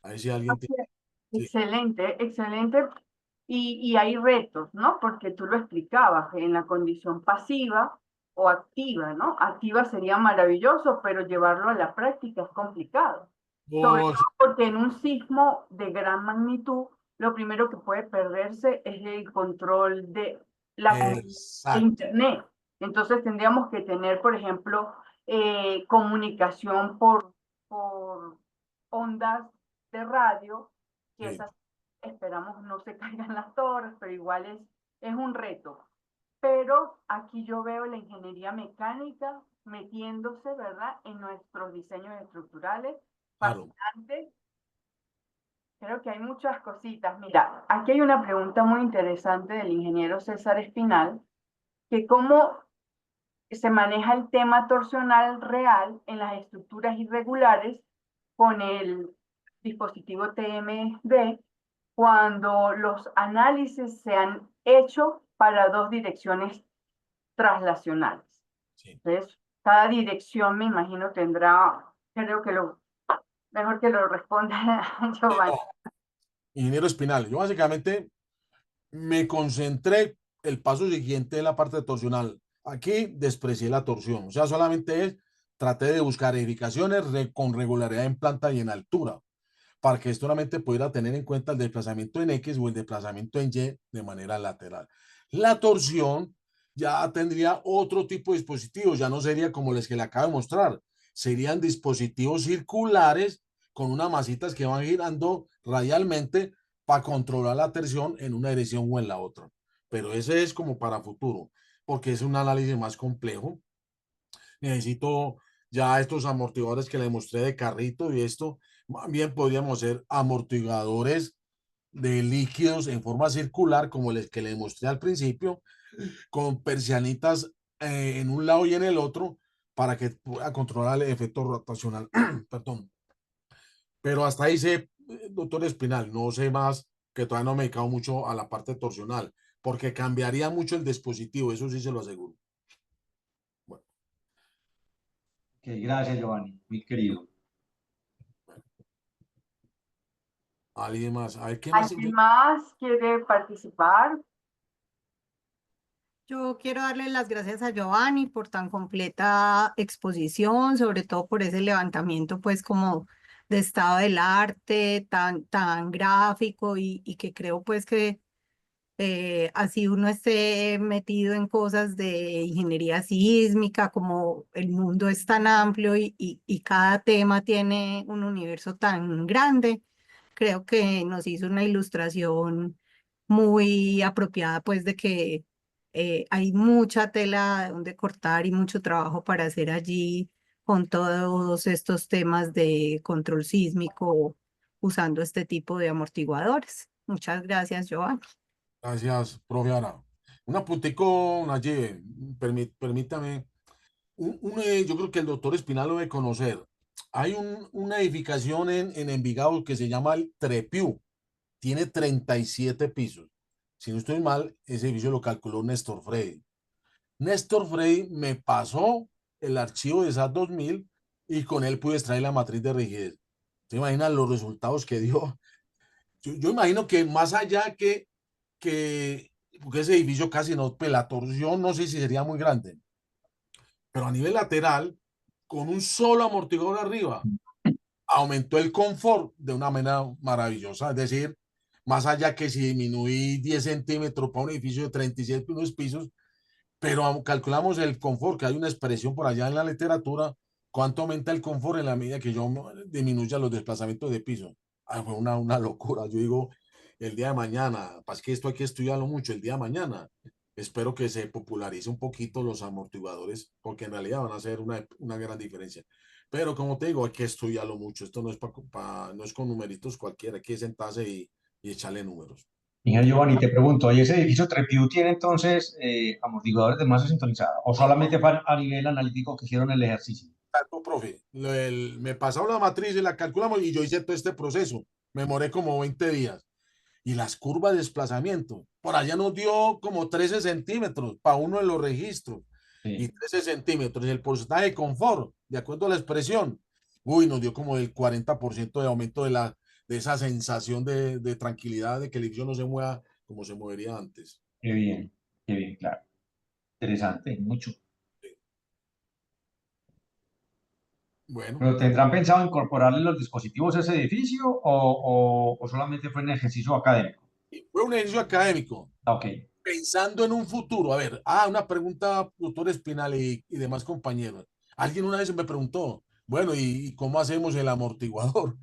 A ver si alguien tiene. Sí, Excelente, excelente. Y hay retos, ¿no? Porque tú lo explicabas en la condición pasiva o activa, ¿no? Activa sería maravilloso, pero llevarlo a la práctica es complicado. Sobre oh, todo porque en un sismo de gran magnitud, lo primero que puede perderse es el control de la comunicación de exacto. Internet. Entonces tendríamos que tener, por ejemplo, comunicación por ondas de radio, que Sí, esas esperamos no se caigan las torres, pero igual es un reto. Pero aquí yo veo la ingeniería mecánica metiéndose, ¿verdad?, en nuestros diseños estructurales, claro, fascinante. Creo que hay muchas cositas. Mira, aquí hay una pregunta muy interesante del ingeniero César Espinal, que cómo se maneja el tema torsional real en las estructuras irregulares con el dispositivo TMD cuando los análisis se han hecho para dos direcciones traslacionales. sí. Entonces, cada dirección, me imagino, tendrá, creo que lo mejor que lo responda Giovanni. No, ingeniero Espinal, yo básicamente me concentré el paso siguiente de la parte torsional. Aquí desprecié la torsión, o sea, solamente es, traté de buscar edificaciones con regularidad en planta y en altura, para que esto solamente pudiera tener en cuenta el desplazamiento en X o el desplazamiento en Y de manera lateral. La torsión ya tendría otro tipo de dispositivos, ya no sería como los que le acabo de mostrar, serían dispositivos circulares con unas masitas que van girando radialmente para controlar la tensión en una dirección o en la otra. Pero ese es como para futuro, porque es un análisis más complejo. Necesito ya estos amortiguadores que le mostré de carrito y esto, más bien podríamos ser amortiguadores de líquidos en forma circular, como les que le mostré al principio, con persianitas en un lado y en el otro, para que pueda controlar el efecto rotacional. Perdón. Pero hasta ahí sé, doctor Espinal, no sé más, que todavía no me he dedicado mucho a la parte torsional, porque cambiaría mucho el dispositivo, eso sí se lo aseguro. Bueno, Ok, gracias, Giovanni, muy querido. bueno, alguien más, a ver qué más. ¿Alguien más quiere participar? Yo quiero darle las gracias a Giovanni por tan completa exposición, sobre todo por ese levantamiento, pues, como de estado del arte, tan gráfico y que creo, pues, que así uno esté metido en cosas de ingeniería sísmica, como el mundo es tan amplio y cada tema tiene un universo tan grande, creo que nos hizo una ilustración muy apropiada, pues de que hay mucha tela de donde cortar y mucho trabajo para hacer allí con todos estos temas de control sísmico usando este tipo de amortiguadores. Muchas gracias, Joan. Gracias, profe Ara. Un apuntico, Naye, permítame. Yo creo que el doctor Espinal lo debe conocer. Hay una edificación en Envigado que se llama el Trepiu. Tiene 37 pisos. Si no estoy mal, ese edificio lo calculó Néstor Frey. Néstor Frey me pasó el archivo de SAT 2000 y con él pude extraer la matriz de rigidez. ¿Se imaginan los resultados que dio? Yo imagino que más allá porque ese edificio casi no, pues la torsión no sé si sería muy grande, pero a nivel lateral, con un solo amortiguador arriba, aumentó el confort de una manera maravillosa. Es decir, más allá que si disminuí 10 centímetros para un edificio de 37 pisos, pero calculamos el confort, que hay una expresión por allá en la literatura, cuánto aumenta el confort en la medida que yo disminuya los desplazamientos de piso. Fue una locura. Yo digo, el día de mañana, pues que esto hay que estudiarlo mucho, el día de mañana, espero que se popularice un poquito los amortiguadores, porque en realidad van a hacer una gran diferencia. Pero como te digo, hay que estudiarlo mucho. Esto no es, no es con numeritos cualquiera, hay que sentarse y echarle números. Ingeniero Giovanni, te pregunto, ¿y ese edificio Trepiu tiene entonces amortiguadores de masa sintonizada o No, no, solamente fue a nivel analítico que hicieron el ejercicio? exacto, profe. Me pasaron la matriz y la calculamos y yo hice todo este proceso. Me demoré como 20 días. Y las curvas de desplazamiento, por allá nos dio como 13 centímetros para uno de los registros y Sí, 13 centímetros. Y el porcentaje de confort, de acuerdo a la expresión, uy, nos dio como el 40% de aumento de esa sensación de tranquilidad, de que el edificio no se mueva como se movería antes. qué bien, claro. Interesante, mucho. Bueno, ¿Pero tendrán pensado incorporarle los dispositivos a ese edificio o solamente fue un ejercicio académico? fue un ejercicio académico. Ah, ok, Pensando en un futuro, a ver, una pregunta, doctor Espinal y demás compañeros. Alguien una vez me preguntó, bueno, ¿y cómo hacemos el amortiguador?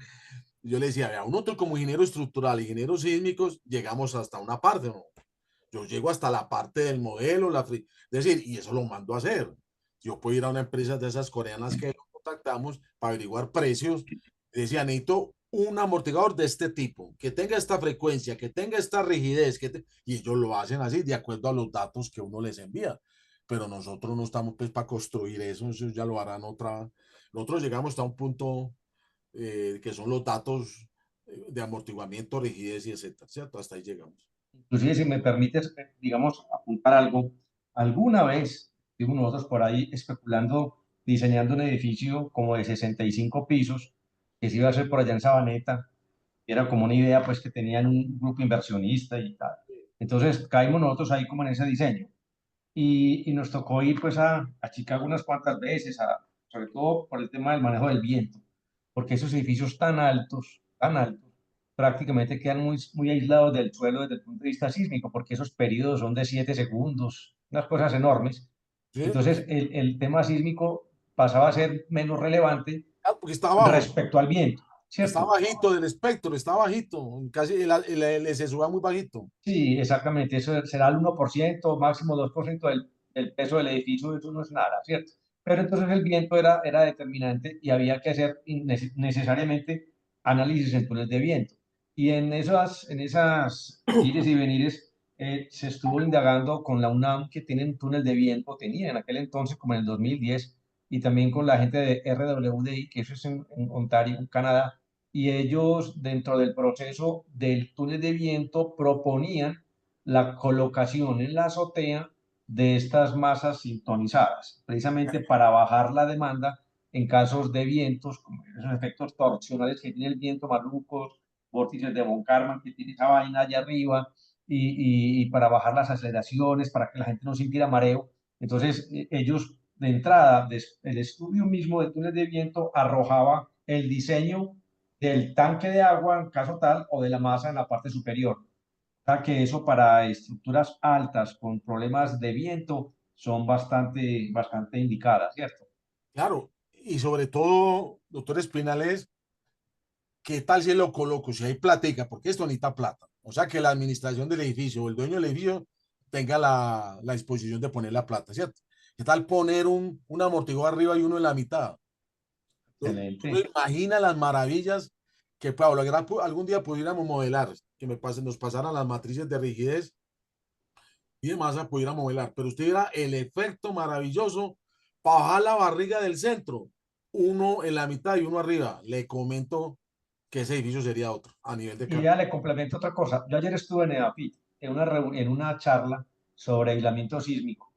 Yo le decía, vea, nosotros como ingeniero estructural, ingenieros sísmicos, llegamos hasta una parte, ¿no? Yo llego hasta la parte del modelo, es decir, y eso lo mando a hacer. Yo puedo ir a una empresa de esas coreanas que contactamos para averiguar precios. Decía, necesito un amortiguador de este tipo, que tenga esta frecuencia, que tenga esta rigidez, y ellos lo hacen así, de acuerdo a los datos que uno les envía. Pero nosotros no estamos pues para construir eso ya lo harán otra. Nosotros llegamos hasta un punto que son los datos de amortiguamiento, rigidez y etcétera, ¿cierto? Hasta ahí llegamos. Inclusive, si me permites, digamos, apuntar algo, alguna vez estuvimos nosotros por ahí especulando, diseñando un edificio como de 65 pisos, que se iba a hacer por allá en Sabaneta, era como una idea pues que tenían un grupo inversionista y tal. Entonces caímos nosotros ahí como en ese diseño y nos tocó ir pues a Chicago unas cuantas veces, sobre todo por el tema del manejo del viento, porque esos edificios tan altos, prácticamente quedan muy aislados del suelo desde el punto de vista sísmico, porque esos periodos son de 7 segundos, unas cosas enormes. ¿Sí? Entonces el tema sísmico pasaba a ser menos relevante Ah, porque está abajo, respecto al viento, está ¿cierto? bajito del espectro, está bajito, casi se sube muy bajito. Sí, exactamente, eso será el 1%, máximo 2% del peso del edificio, eso no es nada, ¿cierto? Pero entonces el viento era determinante y había que hacer necesariamente análisis en túneles de viento. Y en esas ires y venires se estuvo indagando con la UNAM, que tienen túnel de viento, tenía en aquel entonces, como en el 2010, y también con la gente de RWDI, que eso es en Ontario, en Canadá, y ellos dentro del proceso del túnel de viento proponían la colocación en la azotea de estas masas sintonizadas, precisamente para bajar la demanda en casos de vientos, como esos efectos torsionales que tiene el viento, malucos, vórtices de von Karman que tiene esa vaina allá arriba, y para bajar las aceleraciones, para que la gente no sintiera mareo. Entonces, ellos de entrada, el estudio mismo de túnel de viento arrojaba el diseño del tanque de agua en caso tal o de la masa en la parte superior. O sea que eso para estructuras altas con problemas de viento son bastante indicadas, ¿cierto? Claro, y sobre todo, doctor Espinales, ¿qué tal si lo coloco? Si hay platica, porque esto necesita plata. O sea, que la administración del edificio o el dueño del edificio tenga la disposición de poner la plata, ¿cierto? ¿Qué tal poner un amortiguador arriba y uno en la mitad? ¿Tú me Excelente. imaginas las maravillas que, Pablo, algún día pudiéramos modelar, que nos pasaran las matrices de rigidez y de masa, pudiéramos modelar, pero usted era el efecto maravilloso para bajar la barriga del centro, uno en la mitad y uno arriba. Le comento que ese edificio sería otro a nivel de Y calidad. ya le complemento otra cosa. Yo ayer estuve en EAFIT, en una charla sobre aislamiento sísmico,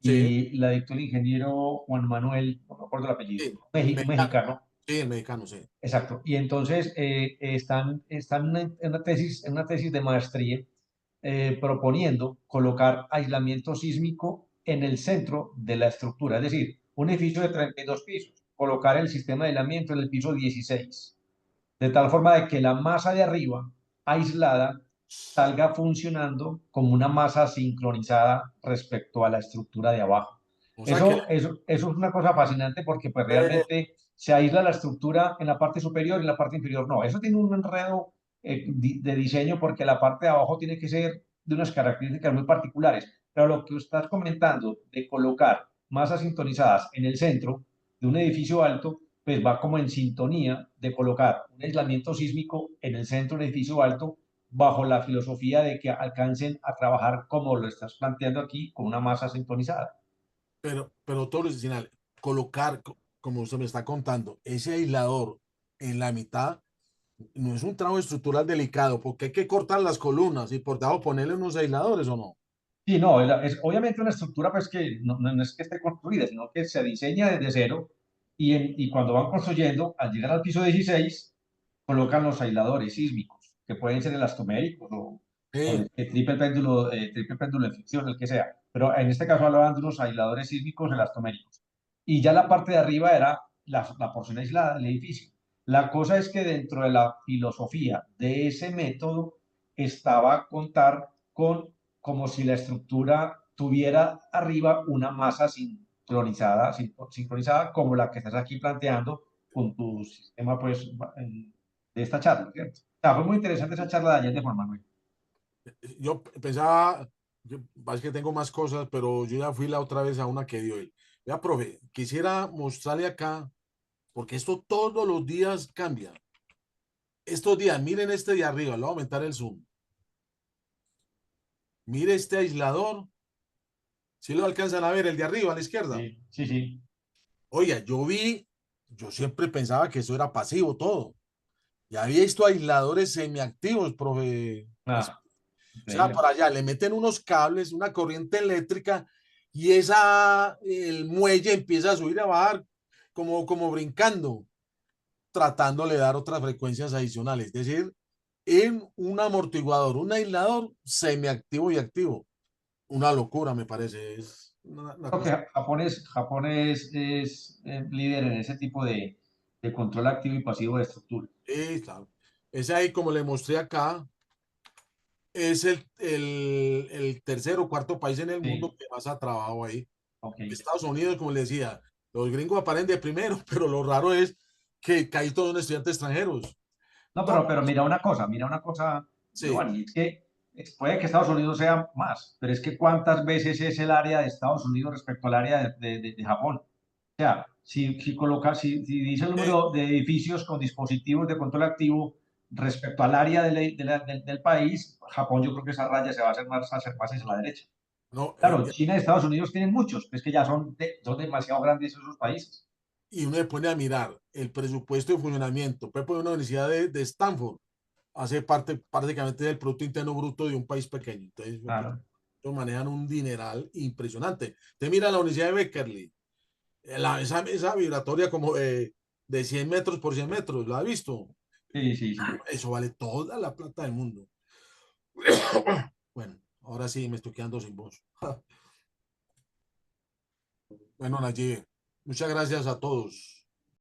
Sí, y la dictó el ingeniero Juan Manuel, no me acuerdo el apellido, sí, el Un mexicano, mexicano. sí, el mexicano, sí. Exacto. Y entonces están en una tesis de maestría, proponiendo colocar aislamiento sísmico en el centro de la estructura, es decir, un edificio de 32 pisos, colocar el sistema de aislamiento en el piso 16, de tal forma de que la masa de arriba, aislada, salga funcionando como una masa sincronizada respecto a la estructura de abajo. O sea que, Eso es una cosa fascinante, porque pues eh, realmente se aísla la estructura en la parte superior y en la parte inferior no. Eso tiene un enredo de diseño, porque la parte de abajo tiene que ser de unas características muy particulares. Pero lo que estás comentando de colocar masas sintonizadas en el centro de un edificio alto, pues va como en sintonía de colocar un aislamiento sísmico en el centro de un edificio alto, bajo la filosofía de que alcancen a trabajar como lo estás planteando aquí, con una masa sintonizada. pero todo lo adicional, colocar, como usted me está contando, ese aislador en la mitad no es un trabajo estructural delicado, porque hay que cortar las columnas y por debajo ponerle unos aisladores o no. Sí, no, es obviamente una estructura pues que no es que esté construida, sino que se diseña desde cero, y cuando van construyendo, al llegar al piso 16, colocan los aisladores sísmicos, que pueden ser elastoméricos o Sí, de triple péndulo de fricción, el que sea. Pero en este caso hablaban de unos aisladores sísmicos elastoméricos. Y ya la parte de arriba era la porción aislada del edificio. La cosa es que dentro de la filosofía de ese método estaba contar con como si la estructura tuviera arriba una masa sincronizada como la que estás aquí planteando con tu sistema, pues, de esta charla, ¿cierto? O sea, fue muy interesante esa charla de ayer de Juan Manuel. Yo pensaba, es que tengo más cosas, pero yo ya fui la otra vez a una que dio él. Ya, profe, quisiera mostrarle acá, porque esto todos los días cambia. Estos días, miren este de arriba, le voy a aumentar el zoom. Mire este aislador. Si lo alcanzan a ver, el de arriba a la izquierda. Sí, sí, sí. Oiga, yo siempre pensaba que eso era pasivo todo. Ya había visto aisladores semiactivos, profe. Ah, O sea, increíble. para allá le meten unos cables, una corriente eléctrica y el muelle empieza a subir y a bajar como brincando, tratándole de dar otras frecuencias adicionales. Es decir, en un amortiguador, un aislador semiactivo y activo. Una locura, me parece. Es una Creo que cosa. Japón es líder en ese tipo de control activo y pasivo de estructura. Claro. Ese ahí, como le mostré acá, es el tercer o cuarto país en el mundo Sí, que más ha trabajado ahí. ok. Estados Unidos, como le decía, los gringos aparecen de primero, pero lo raro es que ahí todos son estudiantes extranjeros. No, Todo, pero mira una cosa, sí, Giovanni, es que puede que Estados Unidos sea más, pero es que cuántas veces es el área de Estados Unidos respecto al área de Japón. O sea, si dice el eh, número de edificios con dispositivos de control activo respecto al área del país, Japón yo creo que esa raya se va a hacer más hacia la derecha. no, Claro, China y Estados Unidos tienen muchos, es que ya son demasiado grandes esos países. y uno se pone a mirar el presupuesto de funcionamiento. Por ejemplo, una universidad de Stanford hace parte prácticamente del Producto Interno Bruto de un país pequeño. Entonces, Claro. ellos manejan un dineral impresionante. Usted mira la Universidad de Berkeley, esa vibratoria como de 100 metros por 100 metros, ¿la ha visto? Sí, sí, sí. Eso vale toda la plata del mundo. Bueno, ahora sí me estoy quedando sin voz. Bueno, Nayib, muchas gracias a todos.